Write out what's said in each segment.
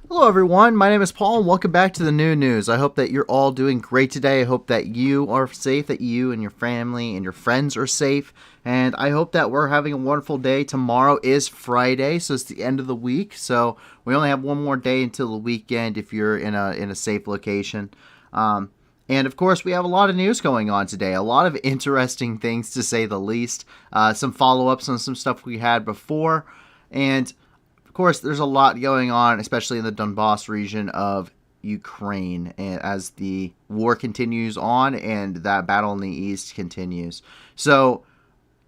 Hello everyone, my name is Paul and welcome back to the new news. I hope that you're all doing great today. I hope that you are safe, that you and your family and your friends are safe, and I hope that we're having a wonderful day. Tomorrow is Friday, so it's the end of the week, so we only have one more day until the weekend if you're in a safe location. And of course, we have a lot of news going on today, a lot of interesting things to say the least, some follow-ups on some stuff we had before, and of course, there's a lot going on, especially in the Donbass region of Ukraine, as the war continues on and that battle in the east continues. So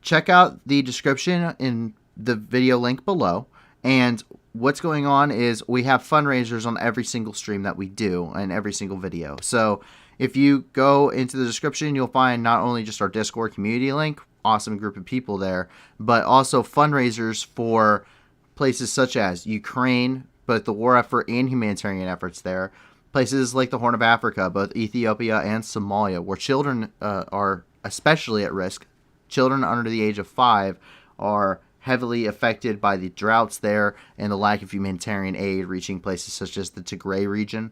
check out the description in the video link below. And what's going on is we have fundraisers on every single stream that we do and every single video. So if you go into the description, you'll find not only just our Discord community link, awesome group of people there, but also fundraisers for places such as Ukraine, both the war effort and humanitarian efforts there. Places like the Horn of Africa, both Ethiopia and Somalia, where children are especially at risk. Children under the age of 5 are heavily affected by the droughts there and the lack of humanitarian aid reaching places such as the Tigray region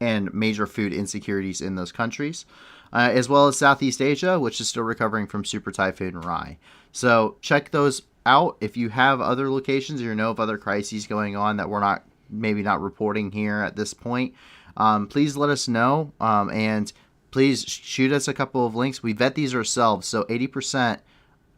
and major food insecurities in those countries, as well as Southeast Asia, which is still recovering from Super Typhoon Rai. So check those out. If you have other locations or you know of other crises going on that we're maybe not reporting here at this point, please let us know, and please shoot us a couple of links. We vet these ourselves, so 80%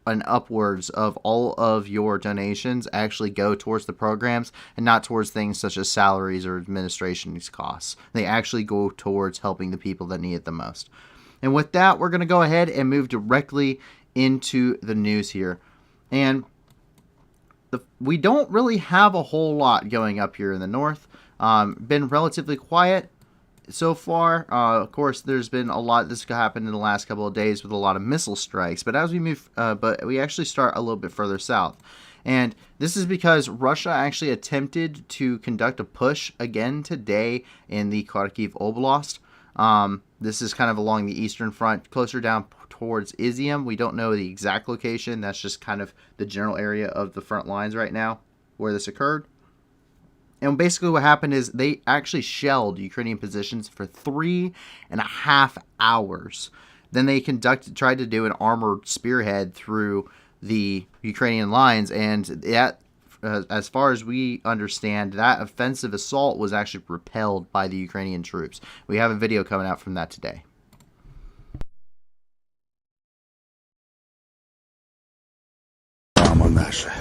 and upwards of all of your donations actually go towards the programs and not towards things such as salaries or administration costs. They actually go towards helping the people that need it the most. And with that, we're going to go ahead and move directly into the news here. And we don't really have a whole lot going up here in the north. Been relatively quiet so far. Of course, there's been a lot this happened in the last couple of days with a lot of missile strikes. But as we move, but we actually start a little bit further south. And this is because Russia actually attempted to conduct a push again today in the Kharkiv Oblast. This is kind of along the eastern front, closer down towards Izium. We don't know the exact location. That's just kind of the general area of the front lines right now where this occurred. And basically what happened is they actually shelled Ukrainian positions for 3.5 hours. Then they tried to do an armored spearhead through the Ukrainian lines, and that, as far as we understand, that offensive assault was actually repelled by the Ukrainian troops. We have a video coming out from that today. Мама наша.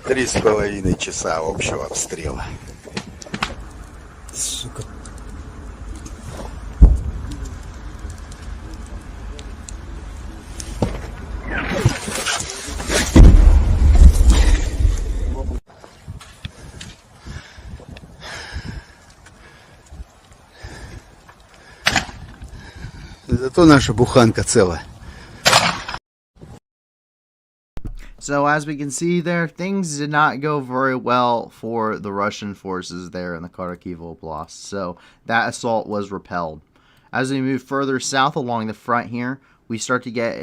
Три с половиной часа общего обстрела. Сука. Зато наша буханка цела. So as we can see there, things did not go very well for the Russian forces there in the Kharkiv Oblast. So that assault was repelled. As we move further south along the front here, we start to get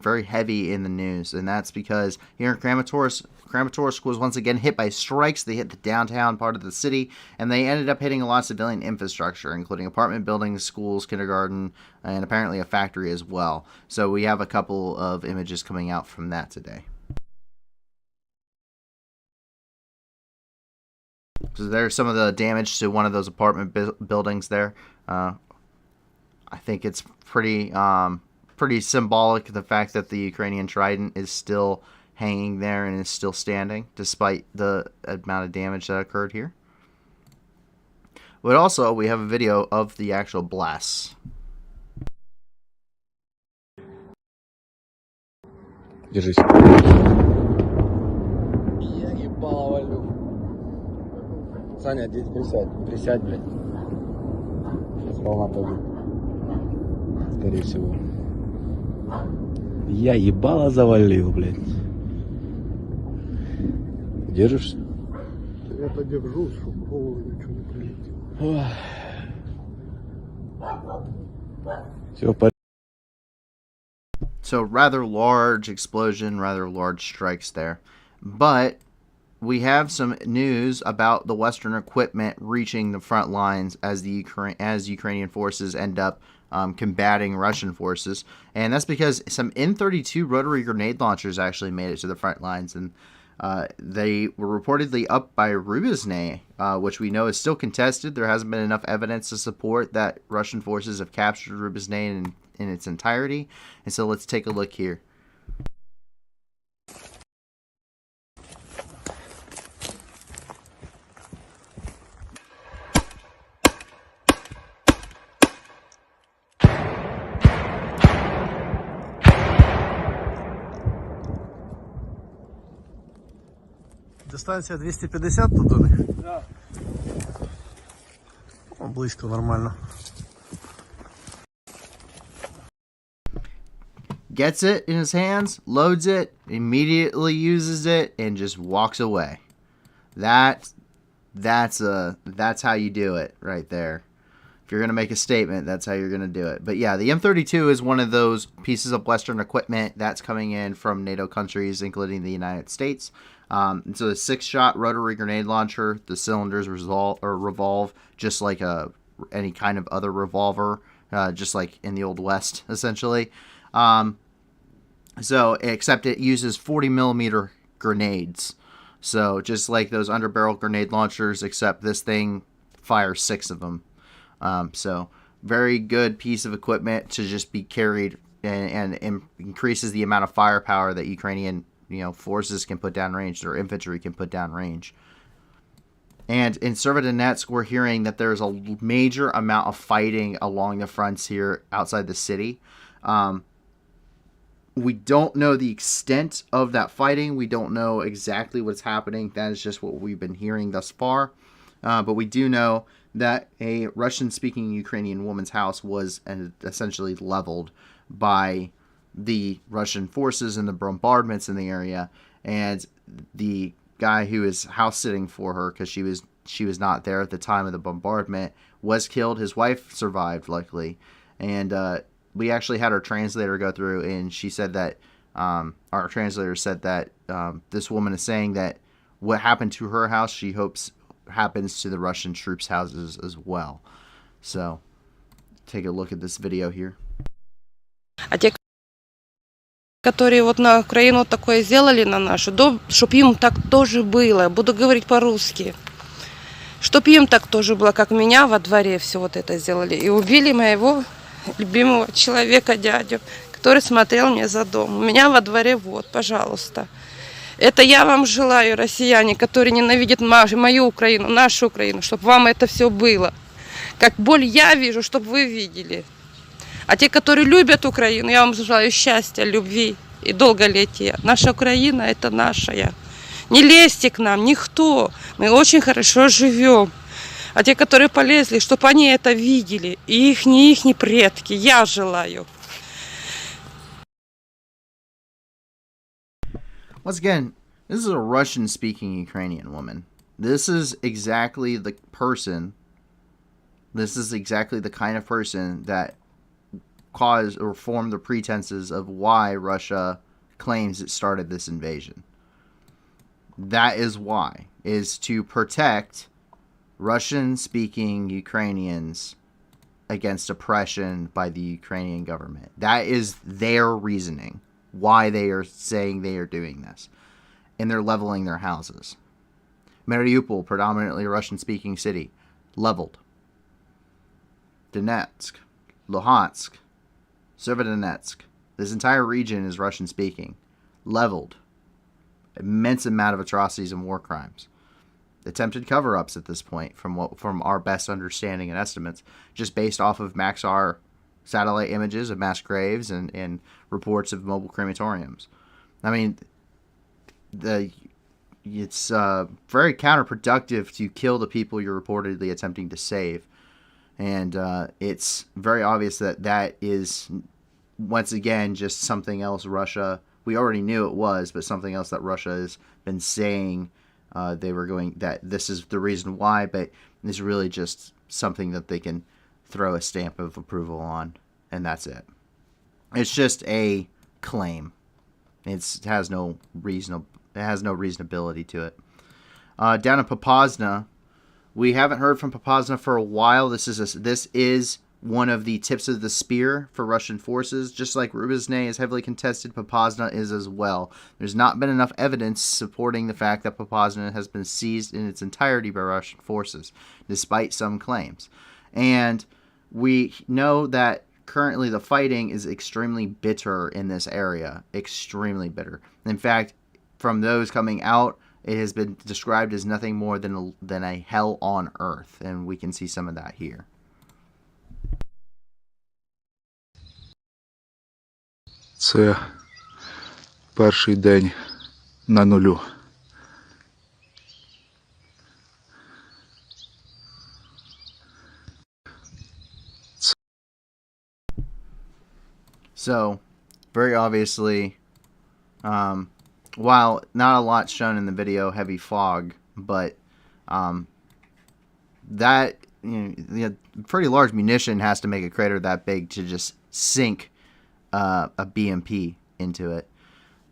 very heavy in the news, and that's because here in Kramatorsk was once again hit by strikes. They hit the downtown part of the city, and they ended up hitting a lot of civilian infrastructure, including apartment buildings, schools, kindergarten, and apparently a factory as well. So we have a couple of images coming out from that today. So there's some of the damage to one of those apartment buildings there. I think it's pretty symbolic, the fact that the Ukrainian Trident is still hanging there and is still standing despite the amount of damage that occurred here. But also, we have a video of the actual blasts. Держись. Я ебал валю. Саня, присядь, блядь. Сейчас волна пойдет. Скорее всего. Я ебало завалил, блядь. Держишься? Я подержусь, чтобы голову ничего не прилетело. Все по... So rather large explosion, rather large strikes there. But we have some news about the Western equipment reaching the front lines as Ukrainian forces end up combating Russian forces, and that's because some M32 rotary grenade launchers actually made it to the front lines, and they were reportedly up by Rubizny, which we know is still contested. There hasn't been enough evidence to support that Russian forces have captured Rubizny in its entirety, and so let's take a look here. Дистанція 250 тут до них? Да. О, близько, нормально. Gets it in his hands, loads it, immediately uses it, and just walks away. That's how you do it right there. If you're going to make a statement, that's how you're going to do it. But yeah, the M32 is one of those pieces of Western equipment that's coming in from NATO countries, including the United States. It's a 6-shot rotary grenade launcher. The cylinders revolve just like any kind of other revolver, just like in the Old West, essentially. Except it uses 40mm grenades. So just like those underbarrel grenade launchers, except this thing fires 6 of them. So very good piece of equipment to just be carried and increases the amount of firepower that Ukrainian forces can put down range, or infantry can put down range. And in Severodonetsk, we're hearing that there's a major amount of fighting along the fronts here outside the city. We don't know the extent of that fighting. We don't know exactly what's happening. That is just what we've been hearing thus far. But we do know that a Russian-speaking Ukrainian woman's house was essentially leveled by the Russian forces and the bombardments in the area, and the guy who is house sitting for her, because she was not there at the time of the bombardment, was killed. His wife survived, luckily, and we actually had our translator go through, and she said that our translator said that this woman is saying that what happened to her house, she hopes happens to the Russian troops' houses as well. So take a look at this video here. Которые вот на Украину такое сделали на нашу, чтоб им так тоже было, буду говорить по-русски, чтоб им так тоже было, как меня во дворе все вот это сделали. И убили моего любимого человека, дядю, который смотрел мне за дом. У меня во дворе вот, пожалуйста. Это я вам желаю, россияне, которые ненавидят мою Украину, нашу Украину, чтобы вам это все было. Как боль я вижу, чтобы вы видели. А те, которые любят Украину, я вам желаю счастья, любви и долголетия. Наша Украина – это нашая. Не лезьте к нам, никто. Мы очень хорошо живем. А те, которые полезли, чтобы они это видели. И их предки. Я желаю. Once again, this is a Russian-speaking Ukrainian woman. This is exactly the person. This is exactly the kind of person that caused or formed the pretenses of why Russia claims it started this invasion. That is why, is to protect Russian-speaking Ukrainians against oppression by the Ukrainian government. That is their reasoning, why they are saying they are doing this. And they're leveling their houses. Mariupol, predominantly a Russian-speaking city, leveled. Donetsk, Luhansk, Severodonetsk. This entire region is Russian-speaking. Leveled. Immense amount of atrocities and war crimes. Attempted cover-ups at this point, from our best understanding and estimates, just based off of Maxar satellite images of mass graves and reports of mobile crematoriums. I mean, it's very counterproductive to kill the people you're reportedly attempting to save. And it's very obvious that is, once again, just something else Russia, we already knew it was, but something else that Russia has been saying that this is the reason why, but it's really just something that they can throw a stamp of approval on, and that's it. It's just a claim. It has no reasonability to it. Down in Papasna, we haven't heard from Papasna for a while. This is one of the tips of the spear for Russian forces. Just like Rubizhne is heavily contested, Papasna is as well. There's not been enough evidence supporting the fact that Papasna has been seized in its entirety by Russian forces, despite some claims. And we know that currently the fighting is extremely bitter in this area. Extremely bitter. In fact, from those coming out, it has been described as nothing more than a hell on earth. And we can see some of that here. Це перший день на нулю. So, very obviously, while not a lot shown in the video, heavy fog, but that pretty large munition has to make a crater that big to just sink a BMP into it.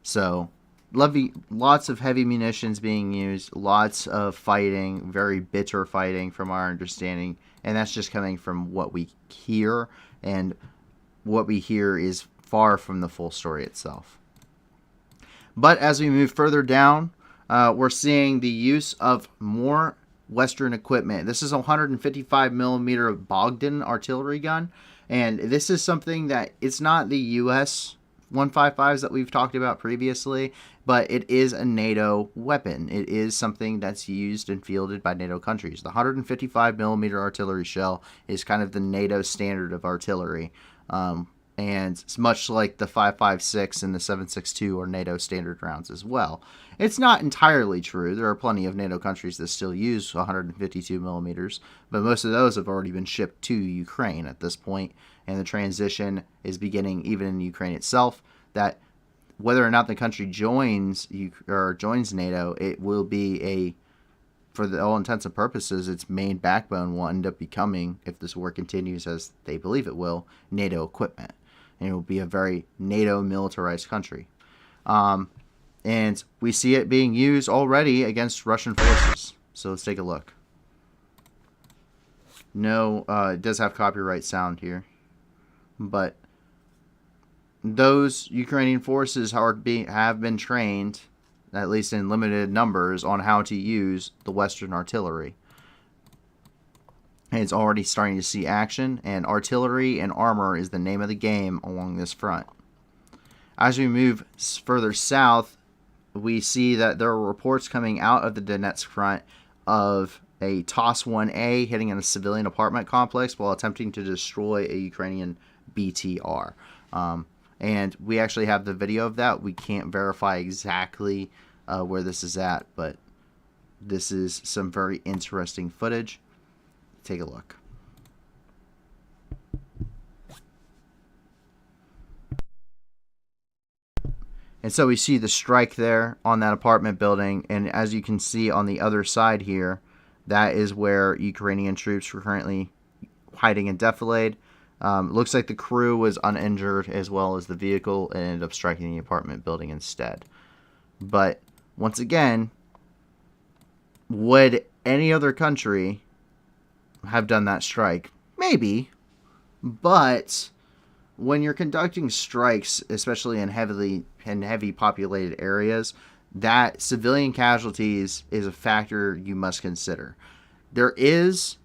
So, lots of heavy munitions being used, lots of fighting, very bitter fighting from our understanding, and that's just coming from what we hear, and what we hear is far from the full story itself. But as we move further down, we're seeing the use of more Western equipment. This is a 155 millimeter Bogdan artillery gun, and this is something that it's not the U.S. 155s that we've talked about previously, but it is a NATO weapon. It is something that's used and fielded by NATO countries. The 155 millimeter artillery shell is kind of the NATO standard of artillery. And it's much like the 5.56 and the 7.62 are NATO standard rounds as well. It's not entirely true. There are plenty of NATO countries that still use 152 millimeters, but most of those have already been shipped to Ukraine at this point, and the transition is beginning even in Ukraine itself. That whether or not the country joins NATO, it will be for all intents and purposes, its main backbone will end up becoming, if this war continues as they believe it will, NATO equipment. And it will be a very NATO militarized country. And we see it being used already against Russian forces. So let's take a look. No, it does have copyright sound here. But those Ukrainian forces have been trained, at least in limited numbers, on how to use the Western artillery. And it's already starting to see action, and artillery and armor is the name of the game along this front. As we move further south, we see that there are reports coming out of the Donetsk front of a TOS-1A hitting in a civilian apartment complex while attempting to destroy a Ukrainian BTR. And we actually have the video of that. We can't verify exactly where this is at, but this is some very interesting footage. Take a look. And so we see the strike there on that apartment building, and as you can see on the other side here, that is where Ukrainian troops were currently hiding and defilade. Looks like the crew was uninjured as well as the vehicle, and ended up striking the apartment building instead. But once again, would any other country have done that strike? Maybe, but when you're conducting strikes, especially in heavy populated areas, that civilian casualties is a factor you must consider. There is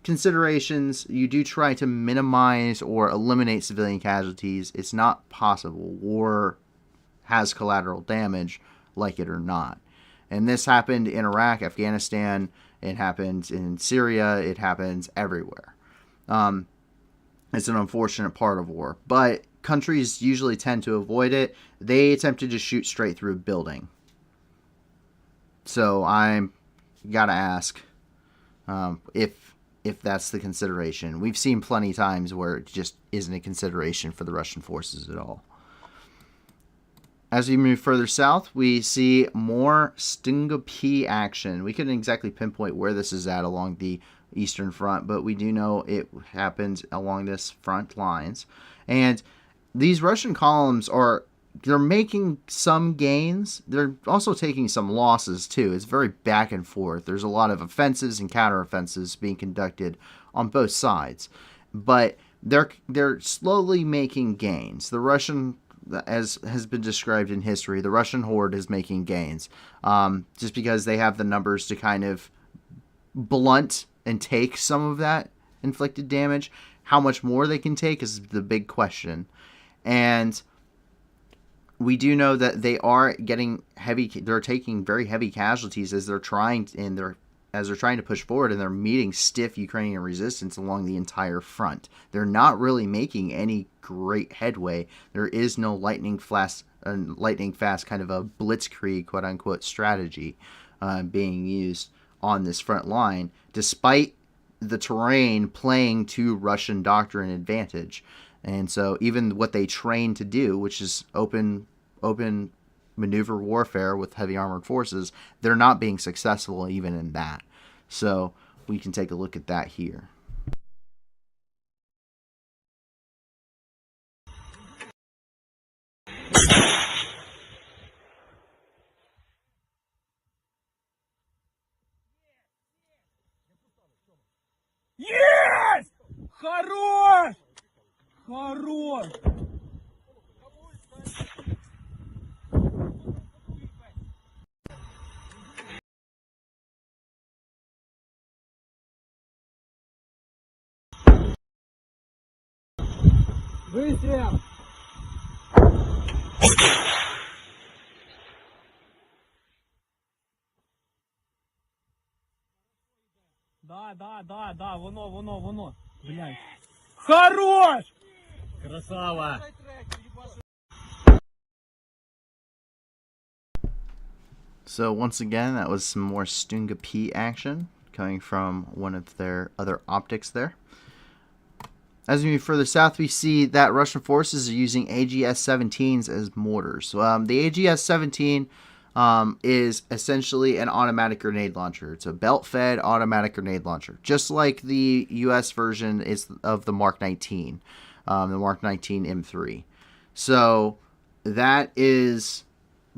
considerations. You do try to minimize or eliminate civilian casualties. It's not possible. War has collateral damage, like it or not. And this happened in Iraq, Afghanistan. It happens in Syria. It happens everywhere. It's an unfortunate part of war. But countries usually tend to avoid it. They attempted to shoot straight through a building. So I'm gotta ask if that's the consideration. We've seen plenty of times where it just isn't a consideration for the Russian forces at all. As we move further south, we see more Stingo P action. We couldn't exactly pinpoint where this is at along the Eastern Front, but we do know it happened along this front lines. And these Russian columns they're making some gains. They're also taking some losses too. It's very back and forth. There's a lot of offensives and counteroffensives being conducted on both sides, but they're slowly making gains. The Russian, as has been described in history, the Russian horde is making gains, just because they have the numbers to kind of blunt and take some of that inflicted damage. How much more they can take is the big question. And we do know that they are getting heavy. They're taking very heavy casualties as they're trying to push forward, and they're meeting stiff Ukrainian resistance along the entire front. They're not really making any great headway. There is no lightning fast kind of a blitzkrieg, quote unquote, strategy being used on this front line, despite the terrain playing to Russian doctrine advantage. And so even what they train to do, which is open maneuver warfare with heavy armored forces, they're not being successful even in that. So we can take a look at that here. Yes! Хорош! Хорош! Выстрел! Да, воно. Блядь. Хорош! Красава! So once again, that was some more Stunga P action coming from one of their other optics there. As we move further south, we see that Russian forces are using AGS-17s as mortars. The AGS-17 is essentially an automatic grenade launcher. It's a belt-fed automatic grenade launcher, just like the U.S. version is of the Mark 19, the Mark 19 M3. So that is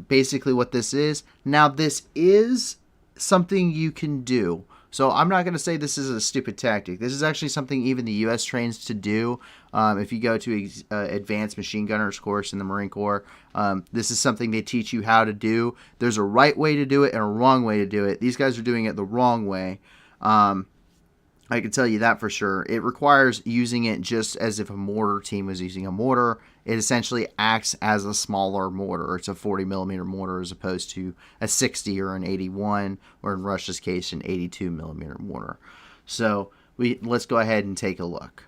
basically what this is. Now, this is something you can do. So I'm not going to say this is a stupid tactic. This is actually something even the U.S. trains to do. If you go to advanced machine gunners course in the Marine Corps, this is something they teach you how to do. There's a right way to do it and a wrong way to do it. These guys are doing it the wrong way. I can tell you that for sure. It requires using it just as if a mortar team was using a mortar. It essentially acts as a smaller mortar. It's a 40 millimeter mortar as opposed to a 60 or an 81, or in Russia's case, an 82 millimeter mortar. So let's go ahead and take a look.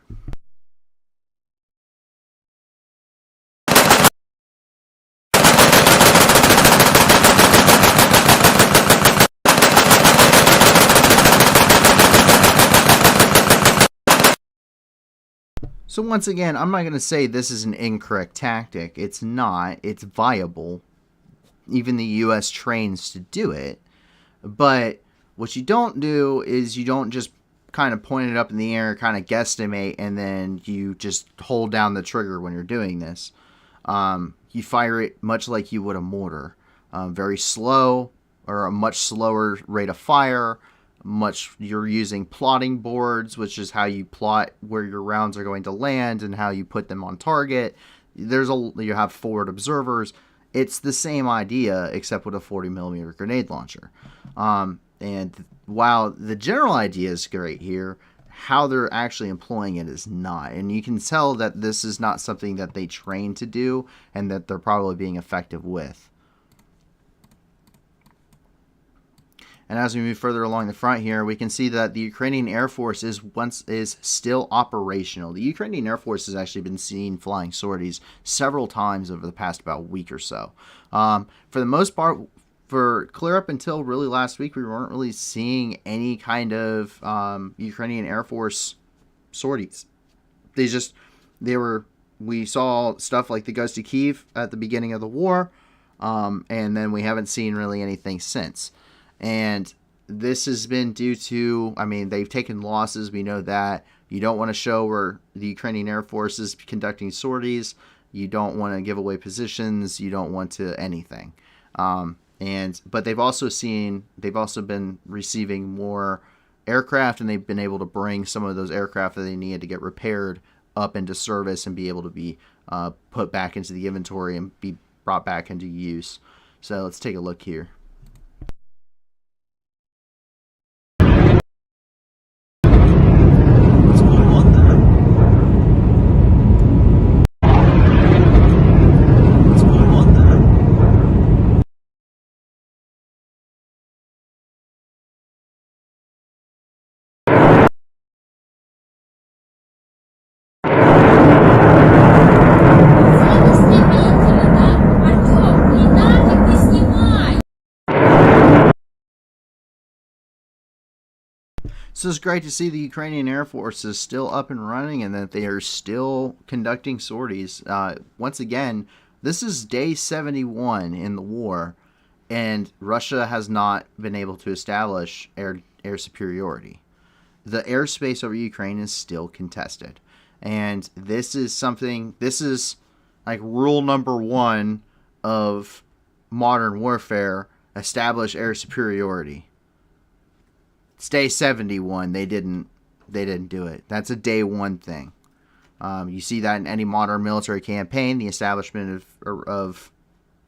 So once again, I'm not going to say this is an incorrect tactic. It's not. It's viable. Even the U.S. trains to do it. But what you don't do is you don't just kind of point it up in the air, kind of guesstimate, and then you just hold down the trigger when you're doing this. You fire it much like you would a mortar. Very slow, or a much slower rate of fire. You're using plotting boards, which is how you plot where your rounds are going to land and how you put them on target. You have forward observers. It's the same idea except with a 40 millimeter grenade launcher. And while the general idea is great here, how they're actually employing it is not. And you can tell that this is not something that they train to do and that they're probably being effective with. And as we move further along the front here, we can see that the Ukrainian Air Force is still operational. The Ukrainian Air Force has actually been seen flying sorties several times over the past about week or so. For the most part, for clear up until really last week, we weren't really seeing any kind of Ukrainian Air Force sorties. We saw stuff like the Goes to Kyiv at the beginning of the war, and then we haven't seen really anything since. And this has been due to, I mean, they've taken losses. We know that. You don't want to show where the Ukrainian Air Force is conducting sorties. You don't want to give away positions. You don't want to anything. But they've also been receiving more aircraft, and they've been able to bring some of those aircraft that they needed to get repaired up into service and be able to be put back into the inventory and be brought back into use. So let's take a look here. So it's great to see the Ukrainian Air Force is still up and running and that they are still conducting sorties. Once again, this is day 71 in the war, and Russia has not been able to establish air superiority. The airspace over Ukraine is still contested. And this is like rule number one of modern warfare: establish air superiority. It's day 71. They didn't do it. That's a day one thing. You see that in any modern military campaign, the establishment of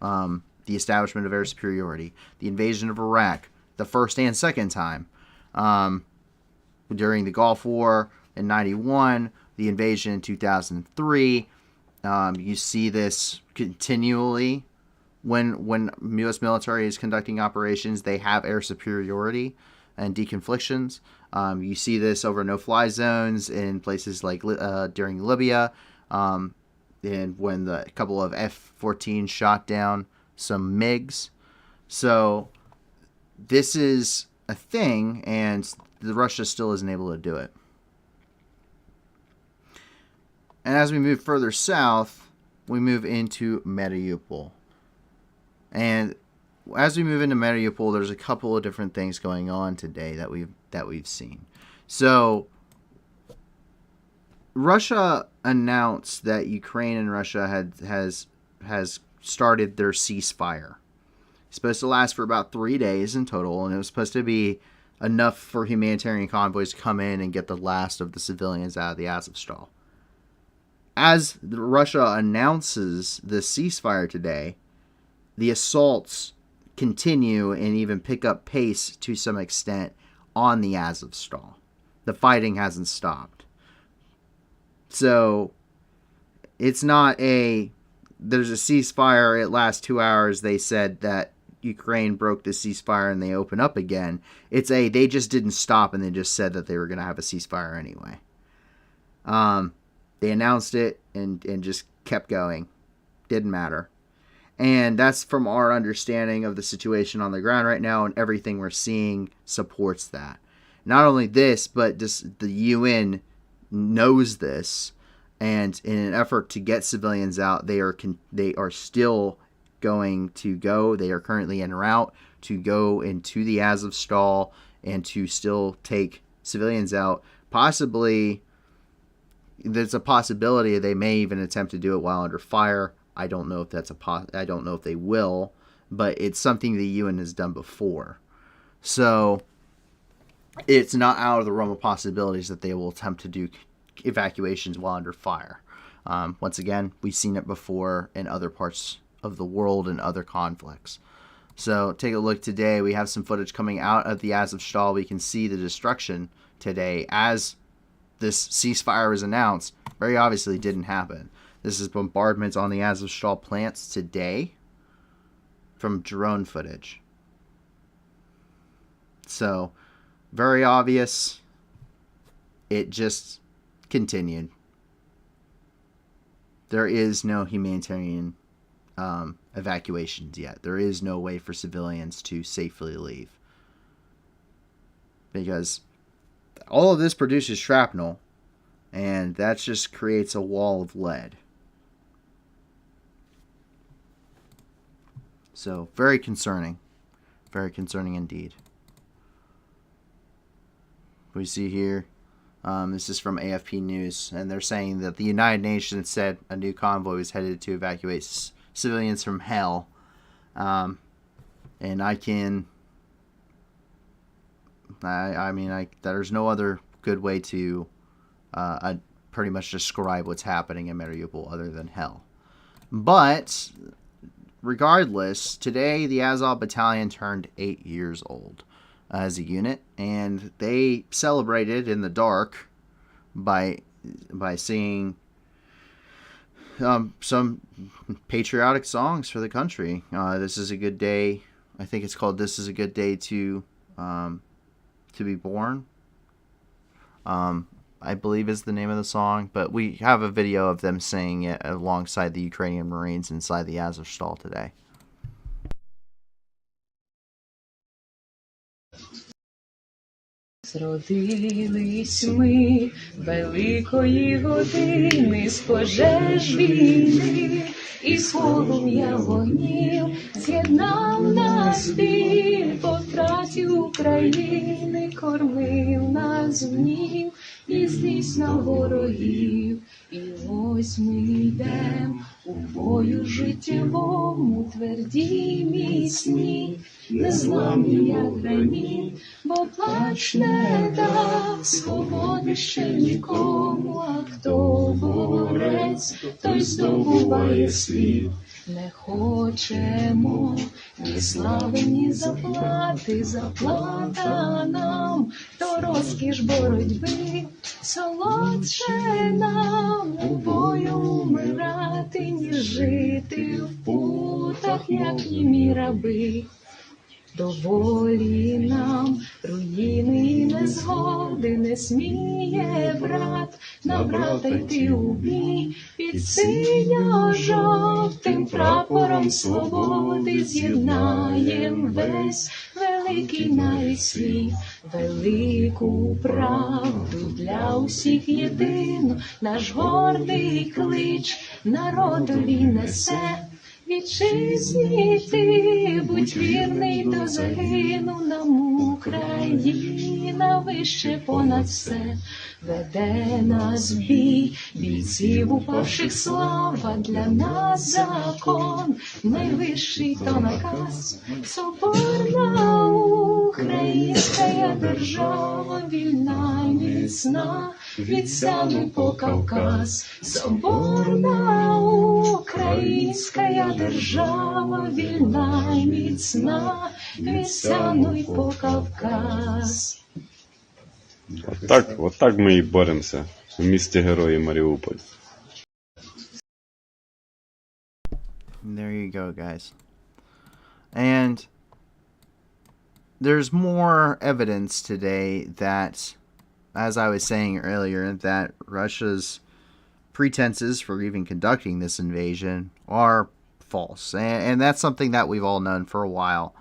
air superiority, the invasion of Iraq, the first and second time, during the Gulf War in '91, the invasion in 2003. You see this continually when U.S. military is conducting operations. They have air superiority and deconflictions. You see this over no-fly zones in places like during Libya, and when a couple of F-14 shot down some MiGs. So this is a thing, and Russia still isn't able to do it. And as we move further south, we move into Mariupol. And as we move into Mariupol, there's a couple of different things going on today that we've seen. So Russia announced that Ukraine and Russia has started their ceasefire. It's supposed to last for about 3 days in total, and it was supposed to be enough for humanitarian convoys to come in and get the last of the civilians out of the Azovstal. As Russia announces the ceasefire today, the assaults continue and even pick up pace to some extent on the Azovstal. The fighting hasn't stopped. So it's not there's a ceasefire, it lasts 2 hours, they said that Ukraine broke the ceasefire and they open up again. It's they just didn't stop and they just said that they were going to have a ceasefire anyway. They announced it and just kept going. Didn't matter. And that's from our understanding of the situation on the ground right now, and everything we're seeing supports that. Not only this, but just the UN knows this, and in an effort to get civilians out, they are still going to go. They are currently en route to go into the Azovstal and to still take civilians out. Possibly, there's a possibility they may even attempt to do it while under fire. I don't know if I don't know if they will, but it's something the UN has done before. So it's not out of the realm of possibilities that they will attempt to do evacuations while under fire. Once again, we've seen it before in other parts of the world and other conflicts. So take a look today. We have some footage coming out of the Azovstal. We can see the destruction today as this ceasefire was announced. Very obviously didn't happen. This is bombardments on the Azovstal plants today from drone footage. So, very obvious. It just continued. There is no humanitarian evacuations yet. There is no way for civilians to safely leave. Because all of this produces shrapnel, and that just creates a wall of lead. So, very concerning. Very concerning indeed. we see here. This is from AFP News, and they're saying that the United Nations said a new convoy was headed to evacuate civilians from hell. And there's no other good way to pretty much describe what's happening in Mariupol other than hell. But regardless, today the Azov Battalion turned 8 years old as a unit, and they celebrated in the dark by singing some patriotic songs for the country. This is a good day. I think it's called "This is a Good Day to Be Born." I believe is the name of the song, but we have a video of them singing it alongside the Ukrainian Marines inside the Azovstal today. Зродились ми великої години з пожеж війни, і з полум'я вогнів з'єднав нас біль по втраті України, кормив нас гнів і здійснав ворогів. І ось ми йдем у бою життєвому, тверді міцні, незламні, як граніт, бо плач не дав свободи ще нікому, а хто борець, той здобуває світ. Не хочемо ні слави, ні заплати, заплата нам, то розкіш боротьби, солодше нам у бою умирати, ніж жити в путах, як німі раби. Доволі нам руїни і незгоди, не сміє брат на брата йти у бій. Під синьо-жовтим прапором свободи з'єднаєм весь великий навіть світ. Велику правду для усіх єдину, наш гордий клич народові несе. Вітчизні ти, будь вірний до загину, нам Україна вище понад все. Веде нас бій, бійців упавших слава, для нас закон, найвищий то наказ. Соборна українська держава, вільна й міцна, від Сяну по Кавказ. Соборна українська держава, вільна й міцна, від Сяну й по Кавказ. Вот так ми і боремося в місті Герої Маріуполь. There you go, guys. And there's more evidence today that, as I was saying earlier, that Russia's pretenses for even conducting this invasion are false. And that's something that we've all known for a while.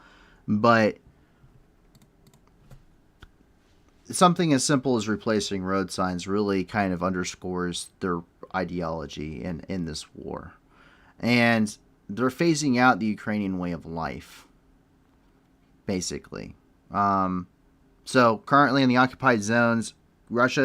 But something as simple as replacing road signs really kind of underscores their ideology in this war. And they're phasing out the Ukrainian way of life, basically. So currently in the occupied zones, Russia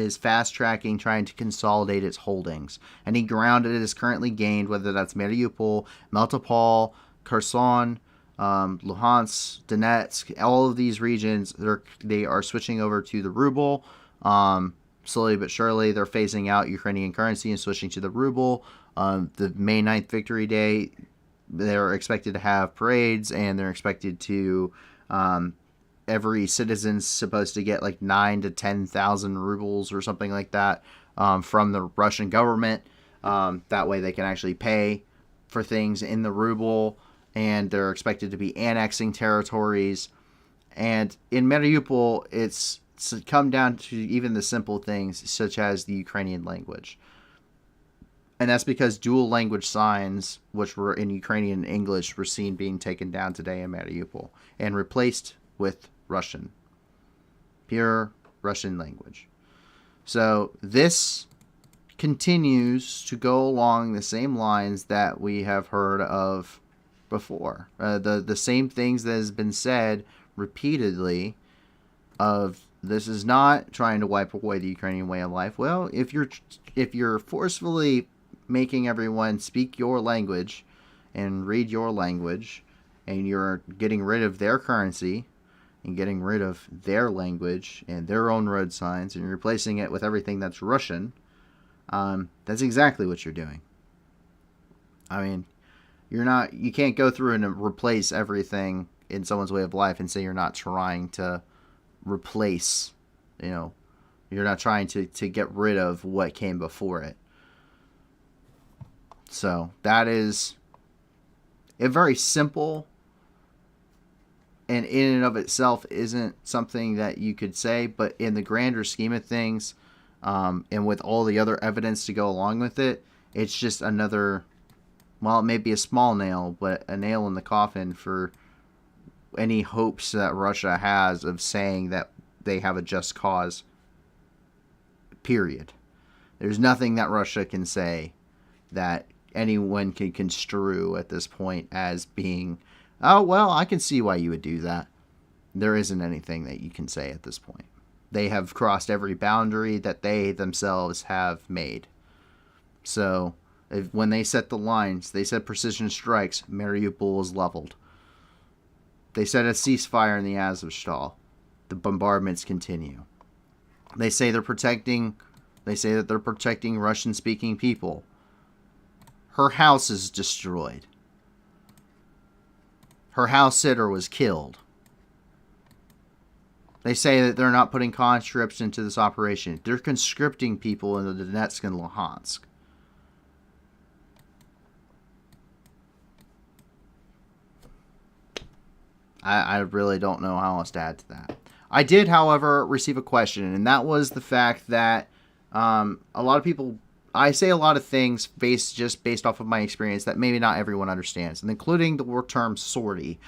is fast-tracking, trying to consolidate its holdings. Any ground it has currently gained, whether that's Mariupol, Melitopol, Kherson, Luhansk, Donetsk, all of these regions, they are switching over to the ruble. Slowly but surely, they're phasing out Ukrainian currency and switching to the ruble. The May 9th Victory Day, they're expected to have parades, and they're expected to, every citizen's supposed to get like 9,000 to 10,000 rubles or something like that from the Russian government. That way they can actually pay for things in the ruble, and they're expected to be annexing territories. And in Mariupol, it's come down to even the simple things such as the Ukrainian language. And that's because dual language signs, which were in Ukrainian and English, were seen being taken down today in Mariupol and replaced with Russian. Pure Russian language. So this continues to go along the same lines that we have heard of before. The same things that has been said repeatedly of This is not trying to wipe away the Ukrainian way of life. Well, if you're forcefully making everyone speak your language and read your language, and you're getting rid of their currency and getting rid of their language and their own road signs and replacing it with everything that's Russian, that's exactly what you're doing. I mean, you can't go through and replace everything in someone's way of life and say you're not trying to replace, you're not trying to get rid of what came before it. So that is a very simple, and in and of itself isn't something that you could say, but in the grander scheme of things, and with all the other evidence to go along with it, it's just another, well, it may be a small nail, but a nail in the coffin for any hopes that Russia has of saying that they have a just cause, period. There's nothing that Russia can say that anyone can construe at this point as being, oh, well, I can see why you would do that. There isn't anything that you can say at this point. They have crossed every boundary that they themselves have made. So when they set the lines, they said precision strikes, Mariupol is leveled. They said a ceasefire in the Azovstal. The bombardments continue. They say that they're protecting Russian-speaking people. Her house is destroyed. Her house sitter was killed. They say that they're not putting conscripts into this operation. They're conscripting people into Donetsk and Luhansk. I really don't know how else to add to that. I did, however, receive a question, and that was the fact that a lot of people, I say a lot of things based off of my experience that maybe not everyone understands, and including the word term sortie.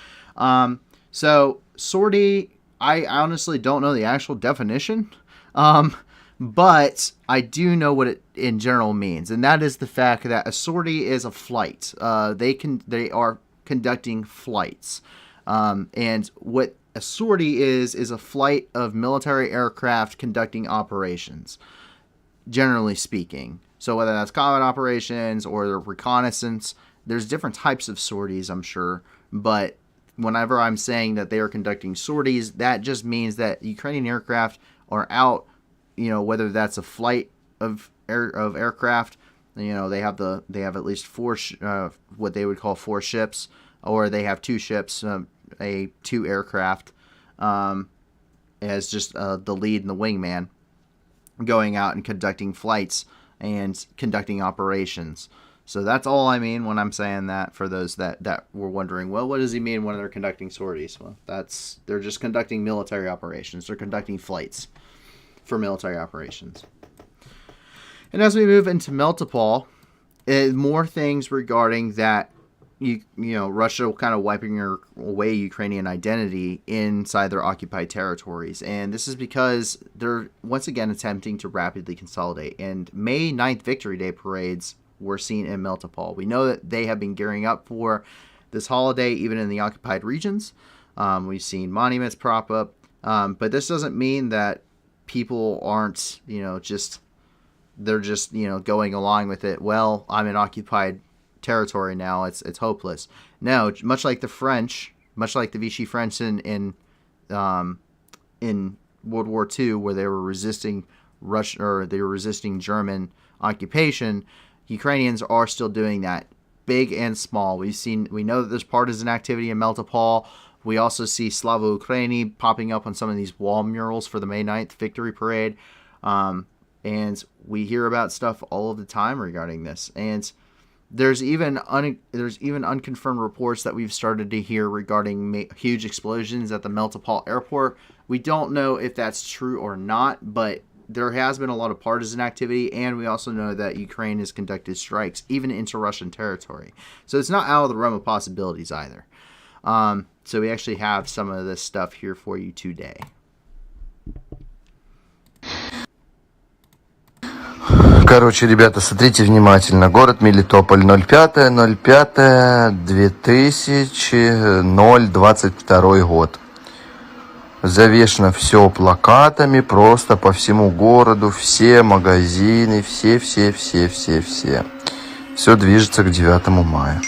So sortie, I honestly don't know the actual definition, but I do know what it in general means, and that is the fact that a sortie is a flight. They are conducting flights. And what a sortie is a flight of military aircraft conducting operations, generally speaking. So whether that's combat operations or reconnaissance, there's different types of sorties, I'm sure. But whenever I'm saying that they are conducting sorties, that just means that Ukrainian aircraft are out, whether that's a flight of aircraft, they have at least four, what they would call 4 ships, or they have 2 ships, 2 aircraft, as just the lead and the wingman, going out and conducting flights and conducting operations. So that's all I mean when I'm saying that, for those that were wondering, well, what does he mean when they're conducting sorties? Well, they're just conducting military operations. They're conducting flights for military operations. And as we move into Melitopol, more things regarding that, Russia kind of wiping away Ukrainian identity inside their occupied territories. And this is because they're once again attempting to rapidly consolidate. And May 9th Victory Day parades were seen in Melitopol. We know that they have been gearing up for this holiday, even in the occupied regions. We've seen monuments prop up. But this doesn't mean that people aren't, they're just, going along with it. Well, I'm in occupied territory now, it's hopeless. No, much like the Vichy French in World War II, where they were resisting Russian, or they were resisting German occupation, Ukrainians are still doing that, big and small. We know that there's partisan activity in Melitopol. We also see Slava Ukraini popping up on some of these wall murals for the May 9th Victory Parade, and we hear about stuff all of the time regarding this. And there's even unconfirmed reports that we've started to hear regarding huge explosions at the Melitopol airport. We don't know if that's true or not, but there has been a lot of partisan activity, and we also know that Ukraine has conducted strikes even into Russian territory. So it's not out of the realm of possibilities either. So we actually have some of this stuff here for you today. Короче, ребята, смотрите внимательно. Город Мелитополь, 05.05.2022 год. Завешено все плакатами просто по всему городу, все магазины, все. Все движется к 9 мая.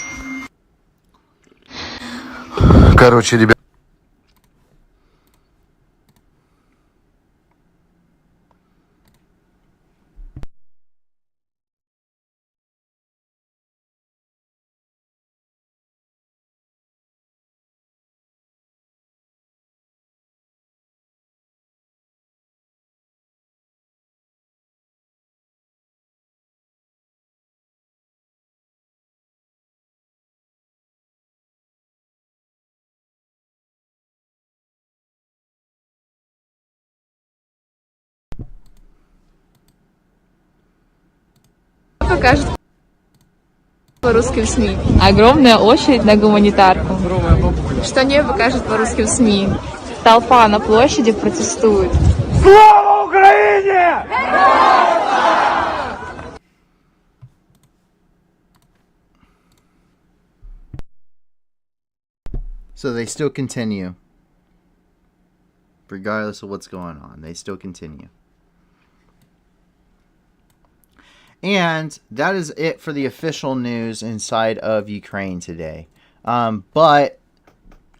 Короче, ребят. Покажет по русским СМИ. Огромная очередь на гуманитарку. Что не покажет по русским СМИ. Толпа на площади протестует. Слава Украине! So they still continue. Regardless of what's going on, they still continue. And that is it for the official news inside of Ukraine today. But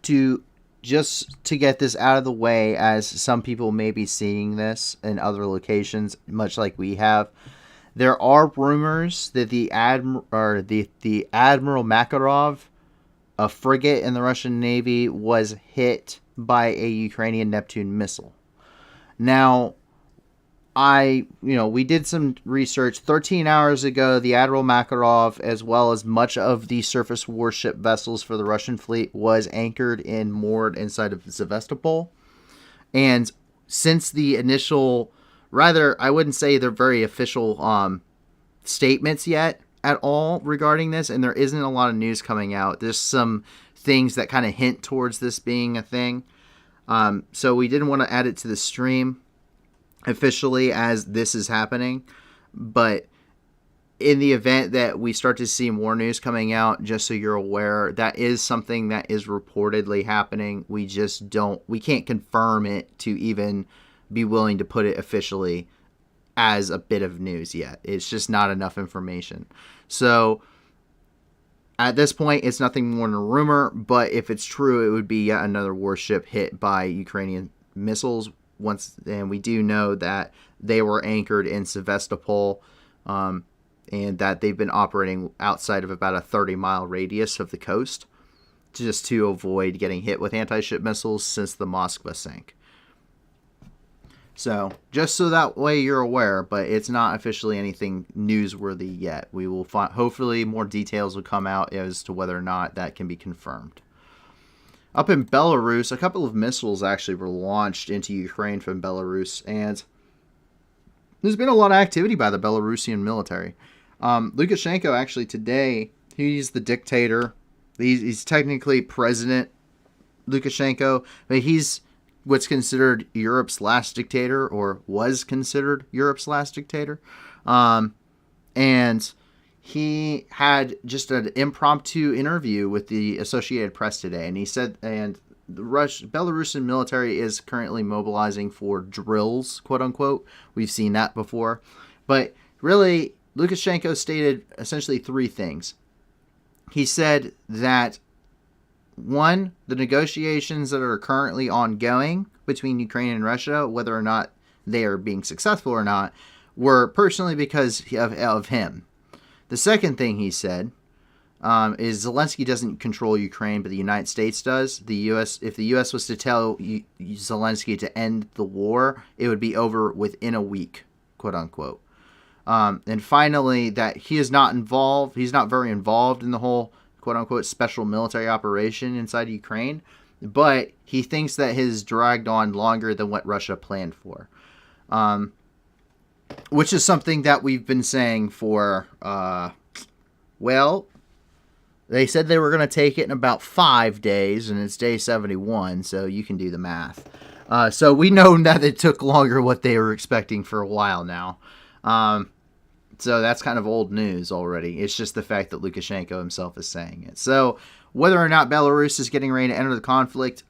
to get this out of the way, as some people may be seeing this in other locations, much like we have, there are rumors that the Admiral Makarov, a frigate in the Russian Navy, was hit by a Ukrainian Neptune missile. Now, we did some research. 13 hours ago, the Admiral Makarov, as well as much of the surface warship vessels for the Russian fleet, was anchored and moored inside of Sevastopol. And since the initial, I wouldn't say they're very official statements yet at all regarding this, and there isn't a lot of news coming out. There's some things that kind of hint towards this being a thing. So we didn't want to add it to the stream officially as this is happening, but in the event that we start to see more news coming out, just so you're aware, that is something that is reportedly happening. We can't confirm it to even be willing to put it officially as a bit of news yet. It's just not enough information. So at this point, it's nothing more than a rumor, but if it's true, it would be yet another warship hit by Ukrainian missiles. And we do know that they were anchored in Sevastopol, and that they've been operating outside of about a 30-mile radius of the coast, just to avoid getting hit with anti-ship missiles since the Moskva sank. So, just so that way you're aware, but it's not officially anything newsworthy yet. We will hopefully more details will come out as to whether or not that can be confirmed. Up in Belarus, a couple of missiles actually were launched into Ukraine from Belarus, and there's been a lot of activity by the Belarusian military. Lukashenko, actually, today, he's the dictator. He's technically President Lukashenko, but he's what's considered Europe's last dictator, or was considered Europe's last dictator. And he had just an impromptu interview with the Associated Press today, and he said, and the Belarusian military is currently mobilizing for drills, quote unquote. We've seen that before. But really, Lukashenko stated essentially three things. He said that, one, the negotiations that are currently ongoing between Ukraine and Russia, whether or not they are being successful or not, were personally because of him. The second thing he said is Zelensky doesn't control Ukraine, but the United States does. If the U.S. was to tell Zelensky to end the war, it would be over within a week, quote unquote. And finally, that he is not involved. He's not very involved in the whole, quote unquote, special military operation inside Ukraine, but he thinks that has dragged on longer than what Russia planned for. Which is something that we've been saying for, they said they were going to take it in about 5 days, and it's day 71, so you can do the math. So we know that it took longer what they were expecting for a while now. So that's kind of old news already. It's just the fact that Lukashenko himself is saying it. So whether or not Belarus is getting ready to enter the conflict,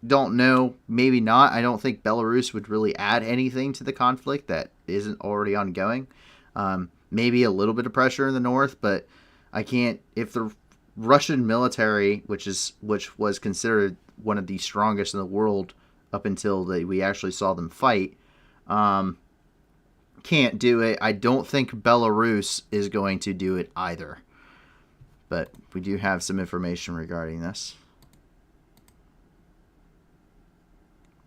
don't know, maybe not. I don't think Belarus would really add anything to the conflict that isn't already ongoing. Maybe a little bit of pressure in the north, but I can't. If the Russian military, which was considered one of the strongest in the world up until we actually saw them fight, can't do it, I don't think Belarus is going to do it either. But we do have some information regarding this.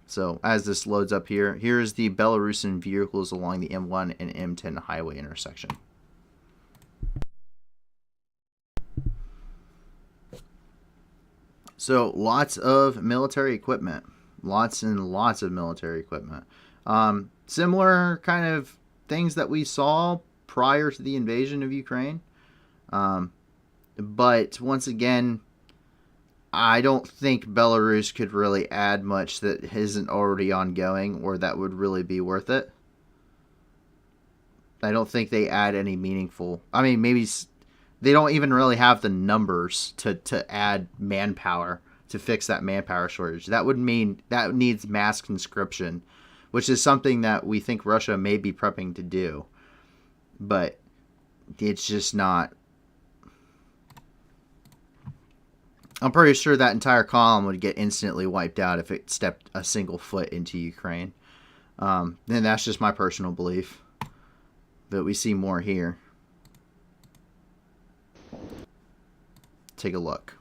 So as this loads up here, here's the Belarusian vehicles along the M1 and M10 highway intersection. So lots of military equipment. Lots and lots of military equipment. Similar kind of things that we saw prior to the invasion of Ukraine. But once again, I don't think Belarus could really add much that isn't already ongoing or that would really be worth it. I don't think they add any meaningful... I mean, maybe they don't even really have the numbers to add manpower to fix that manpower shortage. That would mean that needs mass conscription, which is something that we think Russia may be prepping to do. But it's just not... I'm pretty sure that entire column would get instantly wiped out if it stepped a single foot into Ukraine. And that's just my personal belief. But we see more here. Take a look.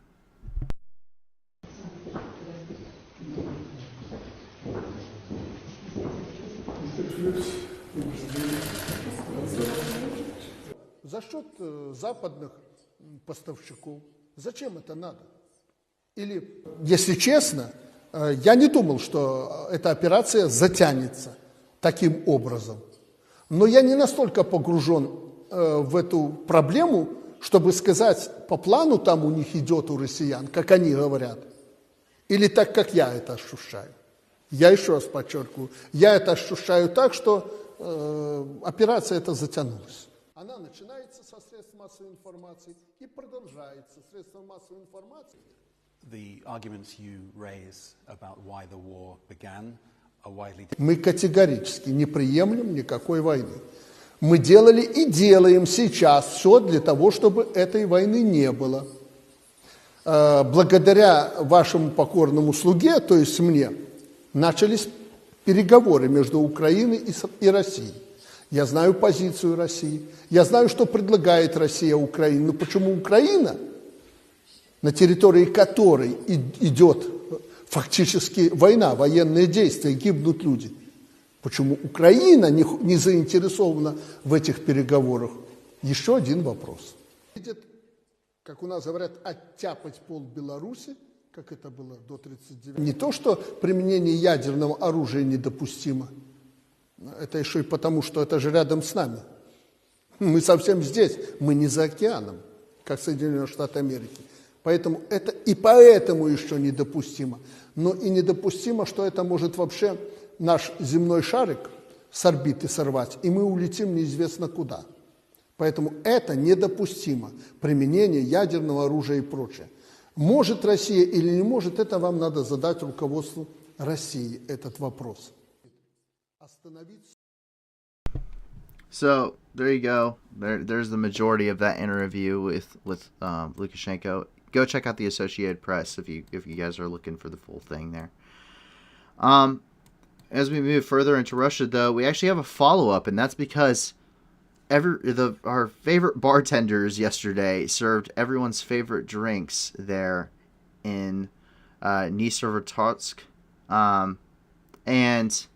За счет западных поставщиков. Зачем это надо? Или, если честно, я не думал, что эта операция затянется таким образом. Но я не настолько погружен в эту проблему, чтобы сказать, по плану там у них идет у россиян, как они говорят, или так, как я это ощущаю. Я еще раз подчеркиваю, я это ощущаю так, что операция эта затянулась. Она начинается со средств массовой информации и продолжается средством массовой информации. Мы категорически не приемлем никакой войны. Мы делали и делаем сейчас все для того, чтобы этой войны не было. Благодаря вашему покорному слуге, то есть мне, начались переговоры между Украиной и Россией. Я знаю позицию России, я знаю, что предлагает Россия Украине. Но почему Украина, на территории которой идет фактически война, военные действия, гибнут люди, почему Украина не заинтересована в этих переговорах? Еще один вопрос. Видят, как у нас говорят, оттяпать пол Беларуси, как это было до 1939. Не то, что применение ядерного оружия недопустимо, это еще и потому, что это же рядом с нами. Мы совсем здесь, мы не за океаном, как Соединенные Штаты Америки. Поэтому это и поэтому еще недопустимо. Но и недопустимо, что это может вообще наш земной шарик с орбиты сорвать, и мы улетим неизвестно куда. Поэтому это недопустимо. Применение ядерного оружия и прочее. Может Россия или не может, это вам надо задать руководству России этот вопрос. So there you go. There's the majority of that interview with Lukashenko. Go check out the Associated Press if you guys are looking for the full thing there. As we move further into Russia, though, we actually have a follow-up, and that's because our favorite bartenders yesterday served everyone's favorite drinks there in Nizhnevartovsk. And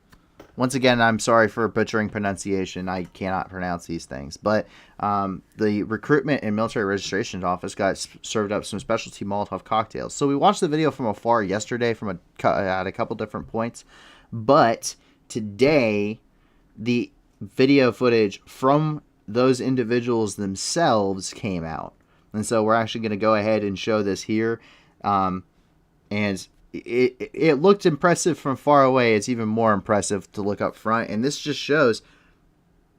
once again, I'm sorry for butchering pronunciation. I cannot pronounce these things. But the Recruitment and Military Registration Office got served up some specialty Molotov cocktails. So we watched the video from afar yesterday at a couple different points. But today, the video footage from those individuals themselves came out. And so we're actually going to go ahead and show this here. And it looked impressive from far away. It's even more impressive to look up front. And this just shows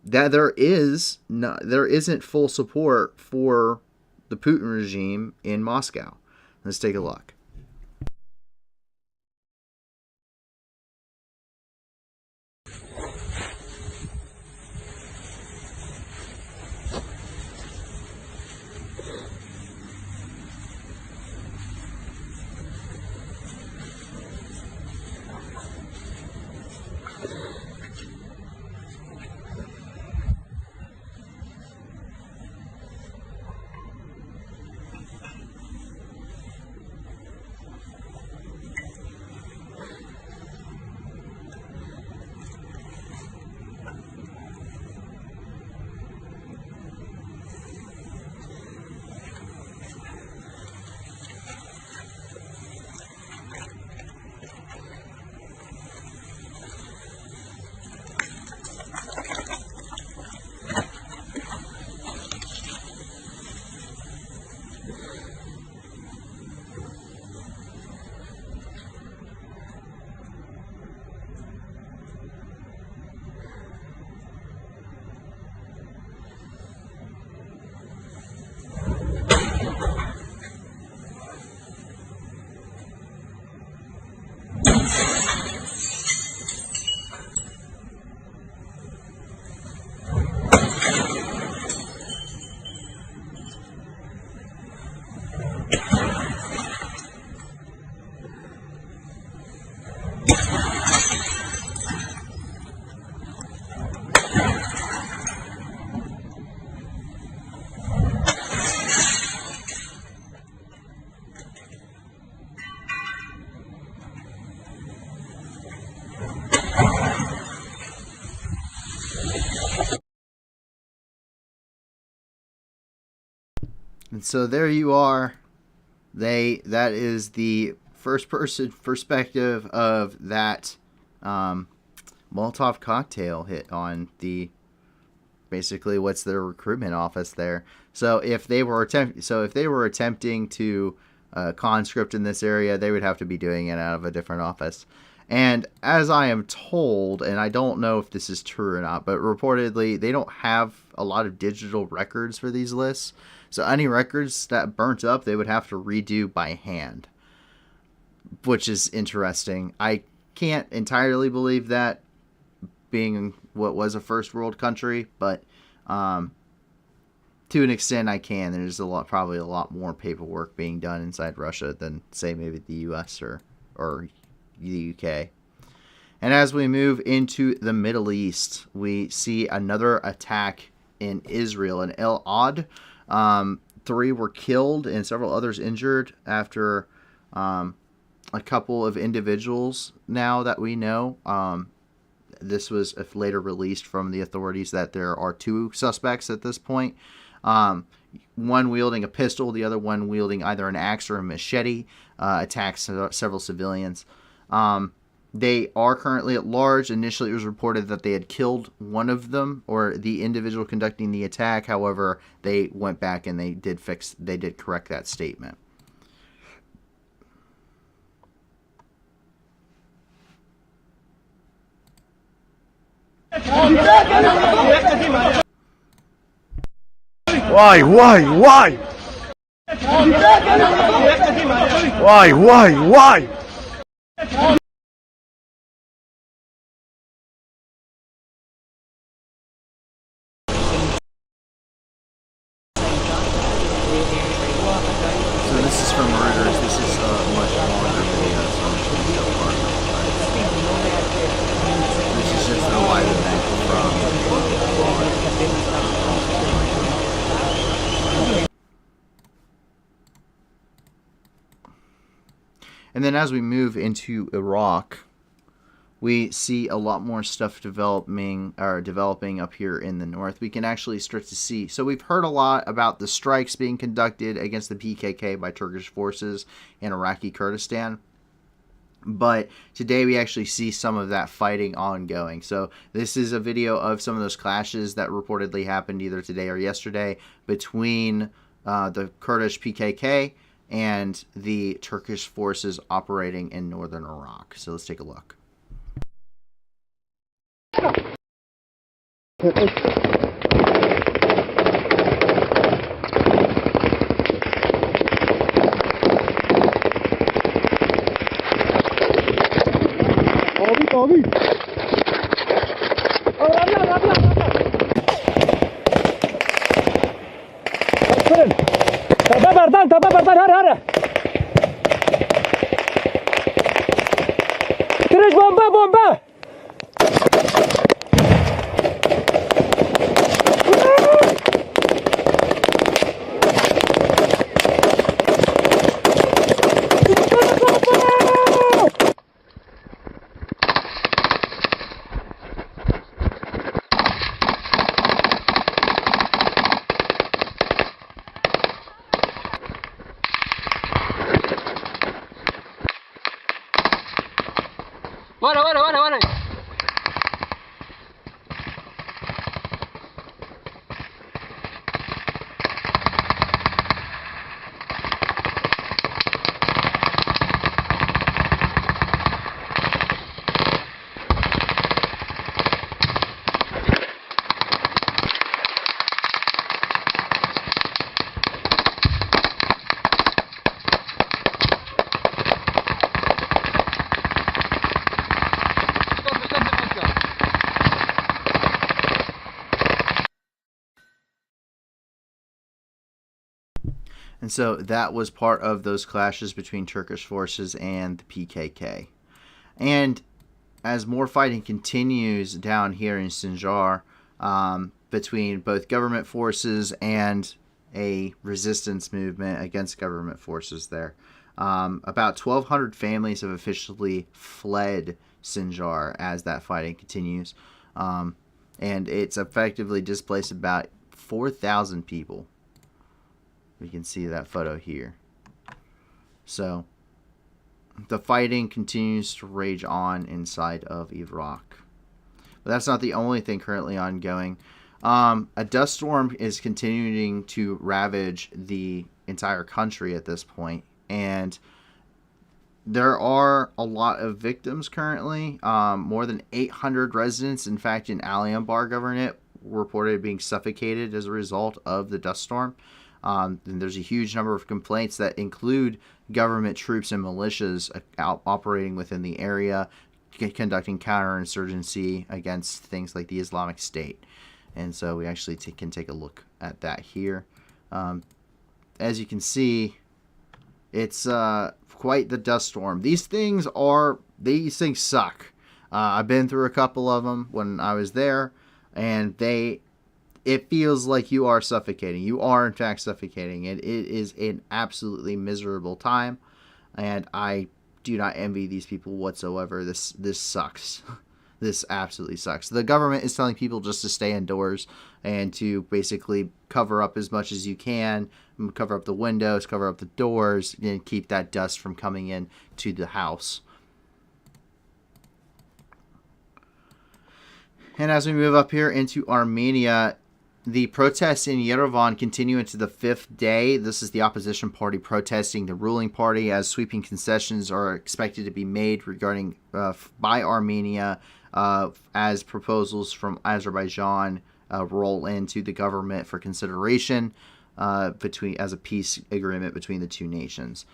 that there isn't full support for the Putin regime in Moscow. Let's take a look. And so there you are. That is the first person perspective of that Molotov cocktail hit on the basically what's their recruitment office there. So if they were attempting to conscript in this area, they would have to be doing it out of a different office. And as I am told, and I don't know if this is true or not, but reportedly they don't have a lot of digital records for these lists. So any records that burnt up, they would have to redo by hand, which is interesting. I can't entirely believe that, being what was a first world country, but to an extent I can. There's probably a lot more paperwork being done inside Russia than, say, maybe the US or the UK. And as we move into the Middle East, we see another attack in Israel. In El Ad, 3 were killed and several others injured after a couple of individuals now that we know. This was later released from the authorities that there are 2 suspects at this point. One wielding a pistol, the other one wielding either an axe or a machete, attacked several civilians. They are currently at large. Initially, it was reported that they had killed one of them, or the individual conducting the attack. However, they went back and they did correct that statement. Why? So this is from Reuters. This is a much longer video, so I'm just going to show part of it. This is just a live event from And then as we move into Iraq, we see a lot more stuff developing up here in the north. We can actually start to see. So we've heard a lot about the strikes being conducted against the PKK by Turkish forces in Iraqi Kurdistan. But today we actually see some of that fighting ongoing. So this is a video of some of those clashes that reportedly happened either today or yesterday between the Kurdish PKK and the Turkish forces operating in northern Iraq. So let's take a look. Bomba! Vara. And so that was part of those clashes between Turkish forces and the PKK. And as more fighting continues down here in Sinjar, between both government forces and a resistance movement against government forces there, about 1,200 families have officially fled Sinjar as that fighting continues. And it's effectively displaced about 4,000 people. You can see that photo here. So the fighting continues to rage on inside of Iraq. But that's not the only thing currently ongoing. A dust storm is continuing to ravage the entire country at this point, and there are a lot of victims currently. More than 800 residents, in fact, in Alianbar Governorate, reported being suffocated as a result of the dust storm. And there's a huge number of complaints that include government troops and militias operating within the area, conducting counterinsurgency against things like the Islamic State. And so we actually can take a look at that here. As you can see, it's quite the dust storm. These things suck. I've been through a couple of them when I was there, and it feels like you are suffocating. You are, in fact, suffocating. It is an absolutely miserable time, and I do not envy these people whatsoever. This sucks. This absolutely sucks. The government is telling people just to stay indoors and to basically cover up as much as you can, cover up the windows, cover up the doors, and keep that dust from coming in to the house. And as we move up here into Armenia, the protests in Yerevan continue into the 5th day. This is the opposition party protesting the ruling party, as sweeping concessions are expected to be made regarding by Armenia as proposals from Azerbaijan roll into the government for consideration as a peace agreement between the two nations.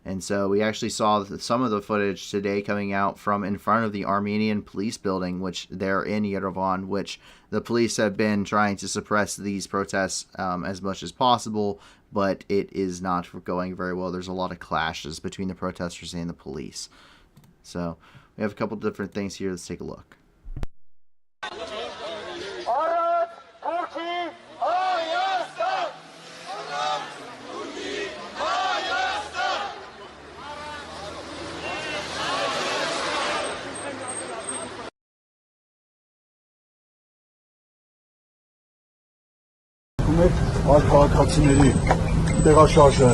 And so we actually saw some of the footage today coming out from in front of the Armenian police building, which they're in Yerevan, which the police have been trying to suppress these protests as much as possible, but it is not going very well. There's a lot of clashes between the protesters and the police. So we have a couple different things here. Let's take a look. Այլ քաղաքացիների տեղաշարժը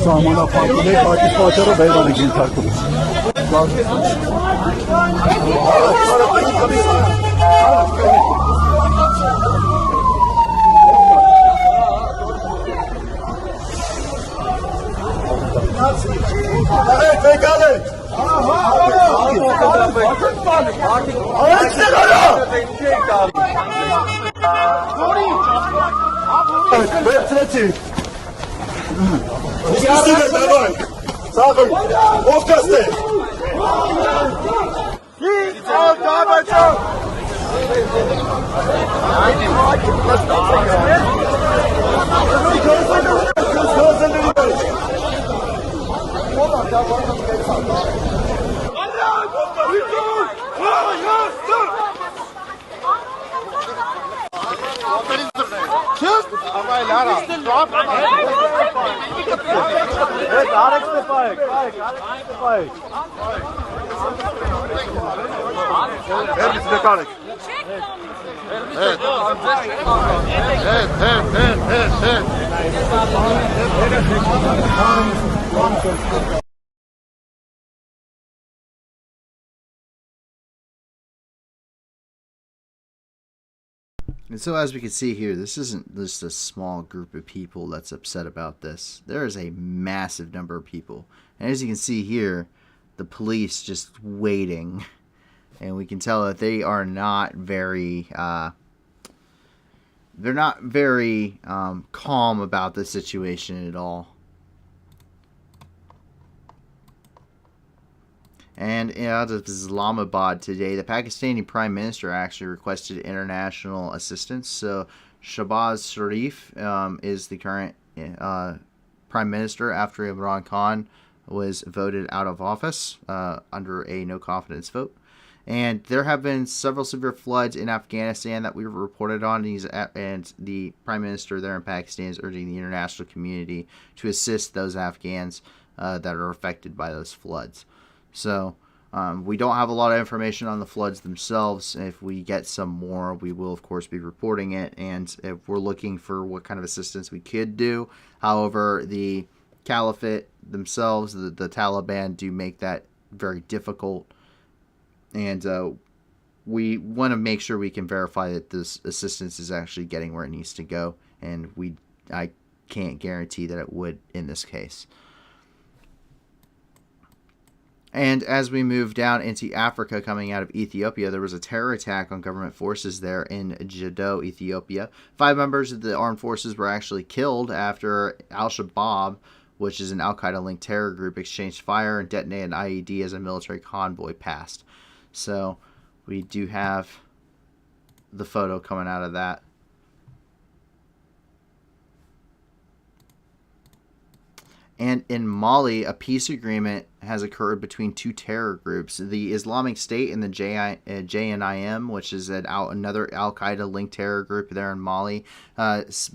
սահմանափակել է, այդ պատճառով Երևան է ենթարկում։ Վերցրեցի։ Իսկույն դավայ։ Սաղը ով կստե։ Իսկ դավաճո։ And so as we can see here, this isn't just a small group of people that's upset about this. There is a massive number of people. And as you can see here, the police just waiting. And we can tell that they are not very, calm about the situation at all. And out of Islamabad today, the Pakistani Prime Minister actually requested international assistance. So Shahbaz Sharif is the current Prime Minister after Imran Khan was voted out of office under a no-confidence vote. And there have been several severe floods in Afghanistan that we've reported on. And the Prime Minister there in Pakistan is urging the international community to assist those Afghans that are affected by those floods. So We don't have a lot of information on the floods themselves. If we get some more, we will, of course, be reporting it. And if we're looking for what kind of assistance we could do. However, the caliphate themselves, the Taliban, do make that very difficult. And we want to make sure we can verify that this assistance is actually getting where it needs to go. And I can't guarantee that it would in this case. And as we move down into Africa, coming out of Ethiopia, there was a terror attack on government forces there in Jeddah, Ethiopia. 5 members of the armed forces were actually killed after Al-Shabaab, which is an Al-Qaeda-linked terror group, exchanged fire and detonated an IED as a military convoy passed. So we do have the photo coming out of that. And in Mali, a peace agreement has occurred between 2 terror groups, the Islamic State and the JNIM, which is another Al-Qaeda-linked terror group there in Mali.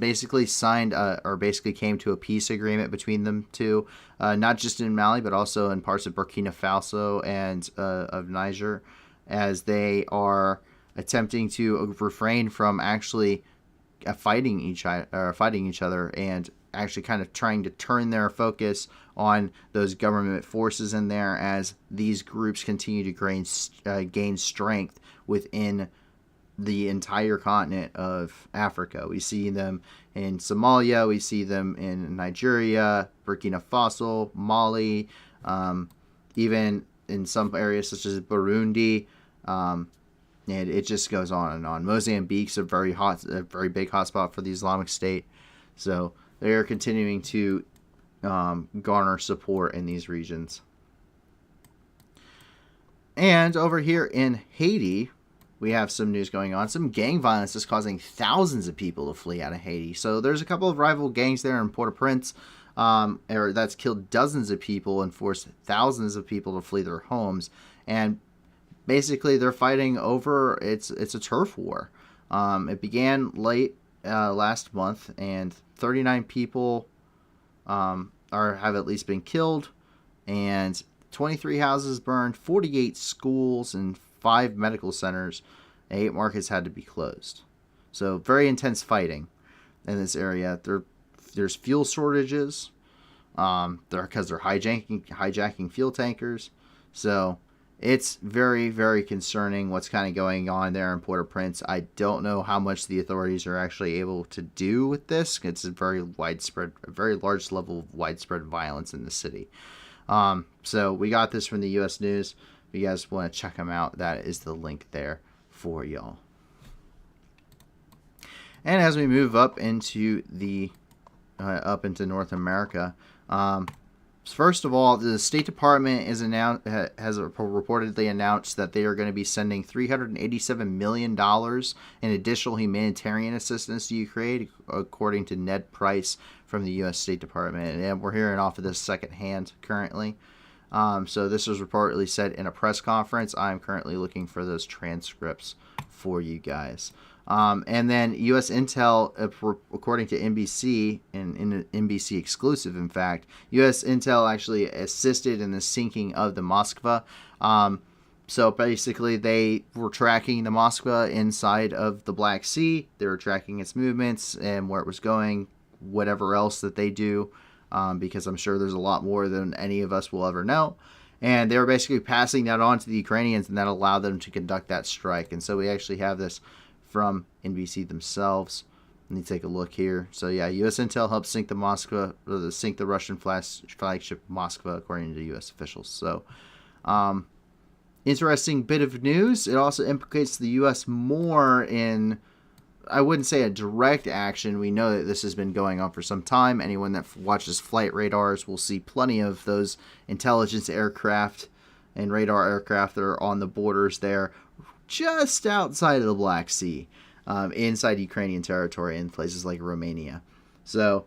Basically signed or basically came to a peace agreement between them two, not just in Mali, but also in parts of Burkina Faso and of Niger, as they are attempting to refrain from actually fighting each other and actually kind of trying to turn their focus on those government forces in there as these groups continue to gain strength within the entire continent of Africa. We see them in Somalia, we see them in Nigeria, Burkina Faso, Mali, even in some areas such as Burundi, and it just goes on and on. Mozambique's a very big hotspot for the Islamic State, so they are continuing to garner support in these regions. And over here in Haiti, we have some news going on. Some gang violence is causing thousands of people to flee out of Haiti. So there's a couple of rival gangs there in Port-au-Prince that's killed dozens of people and forced thousands of people to flee their homes. And basically they're fighting over, it's a turf war. It began late last month, and 39 people have at least been killed, and 23 houses burned, 48 schools, and 5 medical centers, and 8 markets had to be closed. So very intense fighting in this area. There's fuel shortages, because they're hijacking fuel tankers. So it's very, very concerning what's kind of going on there in Port-au-Prince. I don't know how much the authorities are actually able to do with this. It's a very large level of widespread violence in the city. So we got this from the U.S. News. If you guys want to check them out, that is the link there for y'all. And as we move up into North America, first of all, the State Department has reportedly announced that they are going to be sending $387 million in additional humanitarian assistance to Ukraine, according to Ned Price from the U.S. State Department. And we're hearing off of this secondhand currently. So this was reportedly said in a press conference. I'm currently looking for those transcripts for you guys. And then U.S. Intel, according to NBC, and in an NBC exclusive, in fact, U.S. Intel actually assisted in the sinking of the Moskva. So basically, they were tracking the Moskva inside of the Black Sea. They were tracking its movements and where it was going, whatever else that they do, because I'm sure there's a lot more than any of us will ever know. And they were basically passing that on to the Ukrainians, and that allowed them to conduct that strike. And so we actually have this from NBC themselves. Let me take a look here. So yeah, U.S. Intel helped sink the Russian flagship Moskva, according to U.S. officials. So, interesting bit of news. It also implicates the U.S. more in, I wouldn't say a direct action. We know that this has been going on for some time. Anyone that watches flight radars will see plenty of those intelligence aircraft and radar aircraft that are on the borders there, just outside of the Black Sea, inside Ukrainian territory in places like Romania. So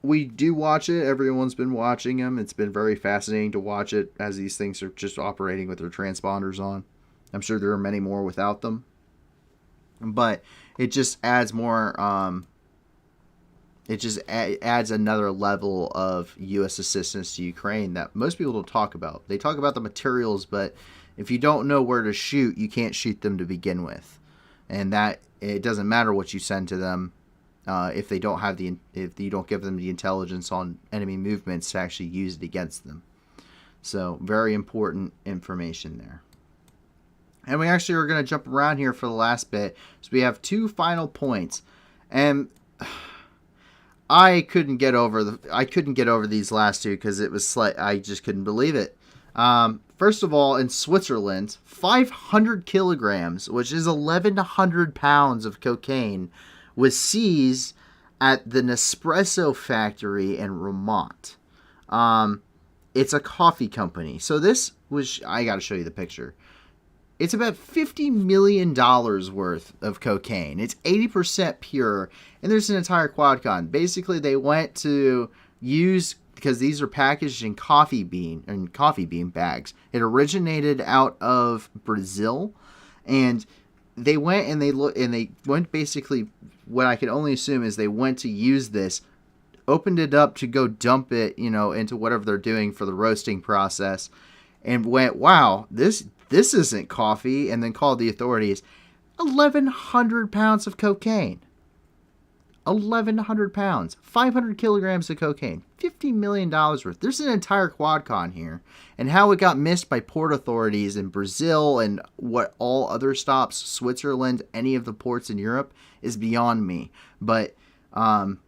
we do watch it. Everyone's been watching them. It's been very fascinating to watch it as these things are just operating with their transponders on. I'm sure there are many more without them, but it just adds more it just adds another level of U.S. assistance to Ukraine that most people don't talk about. They talk about the materials, but if you don't know where to shoot, you can't shoot them to begin with. And that it doesn't matter what you send to them if they don't have if you don't give them the intelligence on enemy movements to actually use it against them. So very important information there. And we actually are going to jump around here for the last bit. So we have 2 final points, and I couldn't get over these last 2 because it was I just couldn't believe it. First of all, in Switzerland, 500 kilograms, which is 1,100 pounds of cocaine, was seized at the Nespresso factory in Vermont. It's a coffee company. So this was, I got to show you the picture. It's about $50 million worth of cocaine. It's 80% pure, and there's an entire quadcon. Basically, they went to use, because these are packaged in coffee bean bags. It originated out of Brazil, and they went and they went basically, what I can only assume is they went to use this, opened it up to go dump it, into whatever they're doing for the roasting process, and went, wow, this isn't coffee, and then called the authorities. 1,100 pounds of cocaine. 1,100 pounds. 500 kilograms of cocaine. $50 million worth. There's an entire quadcon here. And how it got missed by port authorities in Brazil and what all other stops, Switzerland, any of the ports in Europe, is beyond me. But, and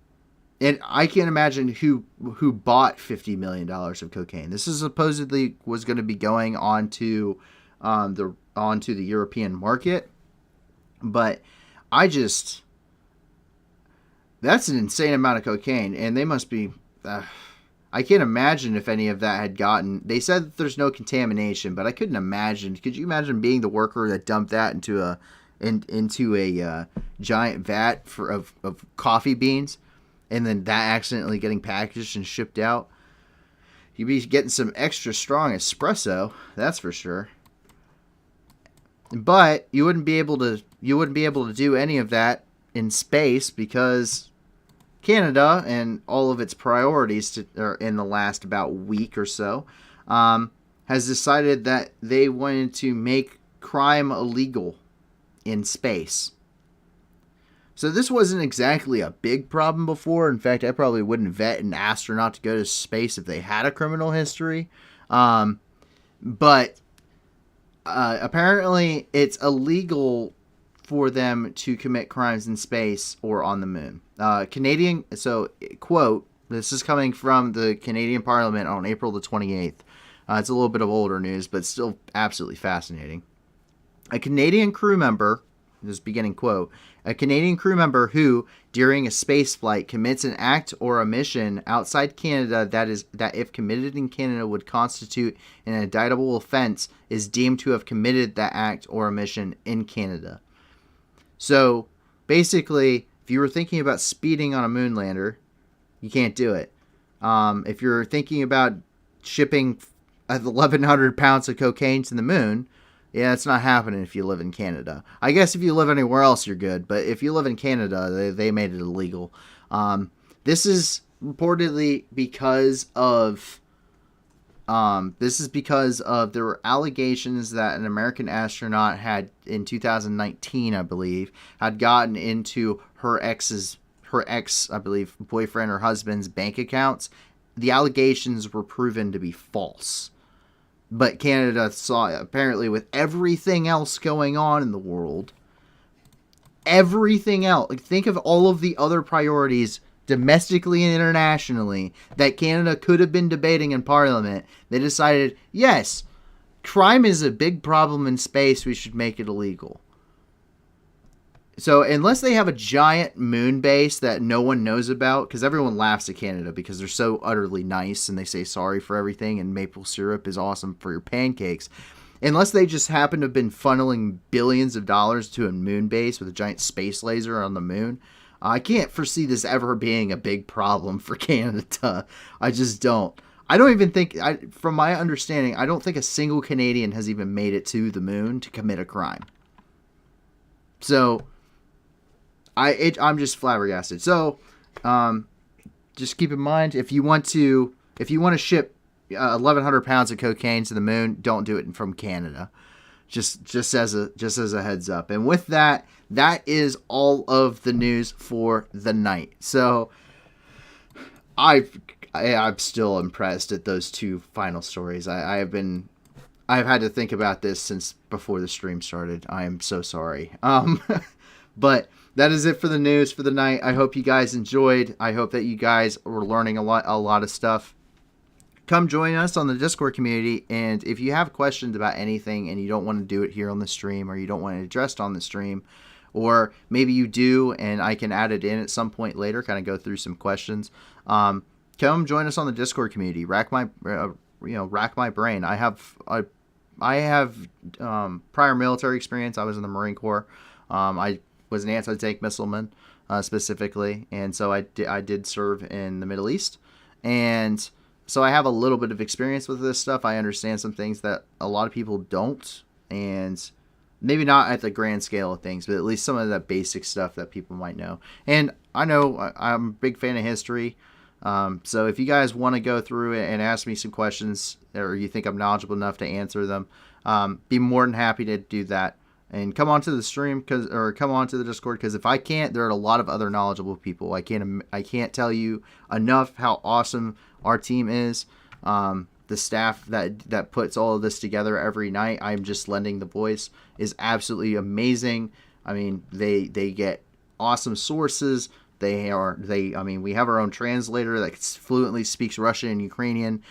I can't imagine who bought $50 million of cocaine. This is supposedly was going to be going onto the European market, but that's an insane amount of cocaine, and they must be. I can't imagine if any of that had gotten. They said that there's no contamination, but I couldn't imagine. Could you imagine being the worker that dumped that into a giant vat of coffee beans? And then that accidentally getting packaged and shipped out? You'd be getting some extra strong espresso, that's for sure. But you wouldn't be able to do any of that in space because Canada and all of its priorities in the last about week or so has decided that they wanted to make crime illegal in space. So this wasn't exactly a big problem before. In fact, I probably wouldn't vet an astronaut to go to space if they had a criminal history. But apparently it's illegal for them to commit crimes in space or on the moon. Quote, this is coming from the Canadian Parliament on April the 28th. It's a little bit of older news, but still absolutely fascinating. A Canadian crew member, this is beginning quote, a Canadian crew member who, during a space flight, commits an act or omission outside Canada that if committed in Canada would constitute an indictable offense is deemed to have committed that act or omission in Canada. So, basically, if you were thinking about speeding on a moon lander, you can't do it. If you're thinking about shipping 1,100 pounds of cocaine to the moon, yeah, it's not happening if you live in Canada. I guess if you live anywhere else, you're good. But if you live in Canada, they made it illegal. This is reportedly because of there were allegations that an American astronaut had in 2019, I believe, had gotten into her ex, I believe, boyfriend or husband's bank accounts. The allegations were proven to be false. But Canada saw, apparently, with everything else going on in the world, everything else, think of all of the other priorities domestically and internationally that Canada could have been debating in Parliament. They decided, yes, crime is a big problem in space, we should make it illegal. So unless they have a giant moon base that no one knows about, because everyone laughs at Canada because they're so utterly nice and they say sorry for everything and maple syrup is awesome for your pancakes. Unless they just happen to have been funneling billions of dollars to a moon base with a giant space laser on the moon, I can't foresee this ever being a big problem for Canada. I just don't. I don't even think, from my understanding, I don't think a single Canadian has even made it to the moon to commit a crime. So I'm just flabbergasted. So just keep in mind, if you want to ship 1,100 pounds of cocaine to the moon, don't do it from Canada. Just as a heads up. And with that, that is all of the news for the night. So I'm still impressed at those two final stories. I've had to think about this since before the stream started. I am so sorry. But that is it for the news for the night. I hope you guys enjoyed. I hope that you guys were learning a lot of stuff. Come join us on the Discord community, and if you have questions about anything and you don't want to do it here on the stream, or you don't want it addressed on the stream, or maybe you do and I can add it in at some point later, kind of go through some questions, come join us on the Discord community. Rack my brain. I have prior military experience. I was in the Marine Corps. I was an anti-tank missileman specifically, and so I did serve in the Middle East, and so I have a little bit of experience with this stuff. I understand some things that a lot of people don't, and maybe not at the grand scale of things, but at least some of the basic stuff that people might know. And I know I'm a big fan of history, so if you guys want to go through it and ask me some questions, or you think I'm knowledgeable enough to answer them, be more than happy to do that. And come onto the stream, or come onto the Discord, because if I can't, there are a lot of other knowledgeable people. I can't tell you enough how awesome our team is. The staff that puts all of this together every night, I'm just lending the voice, is absolutely amazing. I mean, they get awesome sources. We have our own translator that fluently speaks Russian and Ukrainian.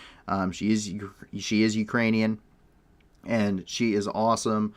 She is Ukrainian. And she is awesome.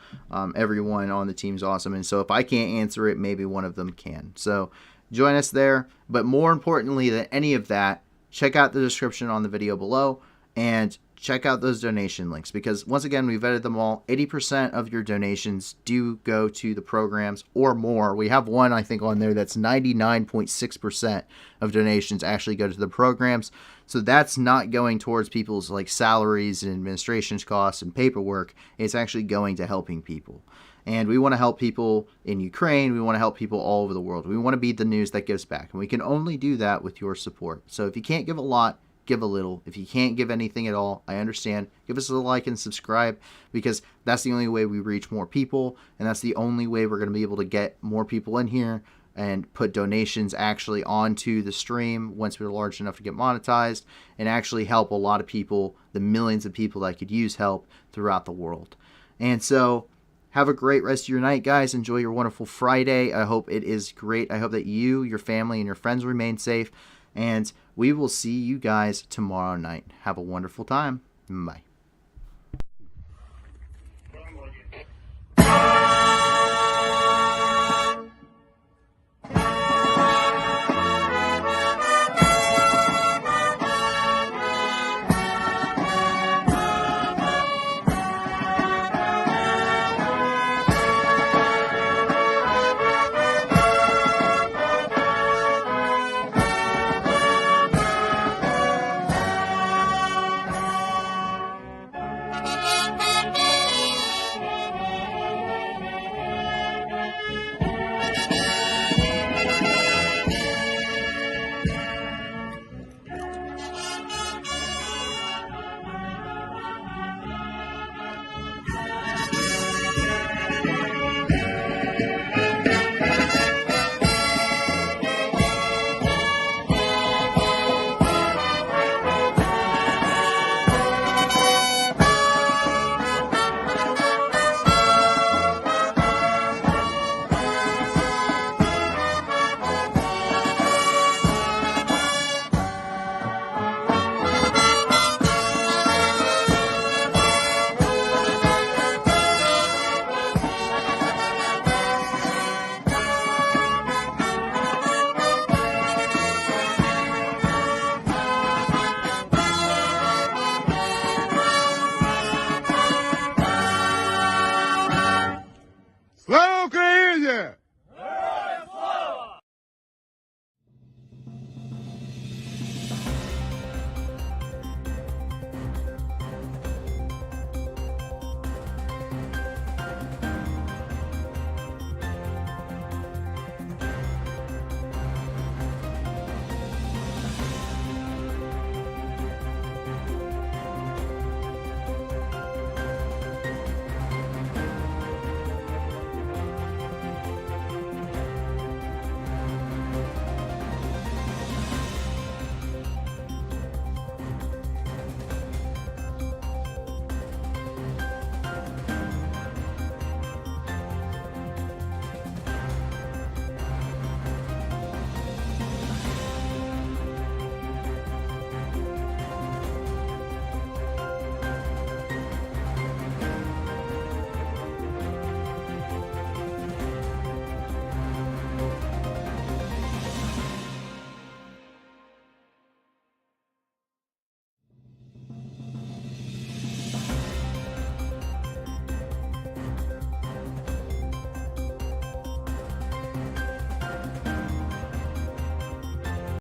Everyone on the team is awesome. And so if I can't answer it, maybe one of them can. So join us there. But more importantly than any of that, check out the description on the video below and check out those donation links, because once again, we vetted them all. 80% of your donations do go to the programs or more. We have one, I think, on there that's 99.6% of donations actually go to the programs. So that's not going towards people's like salaries and administration's costs and paperwork. It's actually going to helping people. And we want to help people in Ukraine. We want to help people all over the world. We want to be the news that gives back. And we can only do that with your support. So if you can't give a lot, give a little. If you can't give anything at all, I understand. Give us a like and subscribe, because that's the only way we reach more people. And that's the only way we're going to be able to get more people in here and put donations actually onto the stream once we're large enough to get monetized, and actually help a lot of people, the millions of people that could use help throughout the world. And so have a great rest of your night, guys. Enjoy your wonderful Friday. I hope it is great. I hope that you, your family, and your friends remain safe. And we will see you guys tomorrow night. Have a wonderful time. Bye.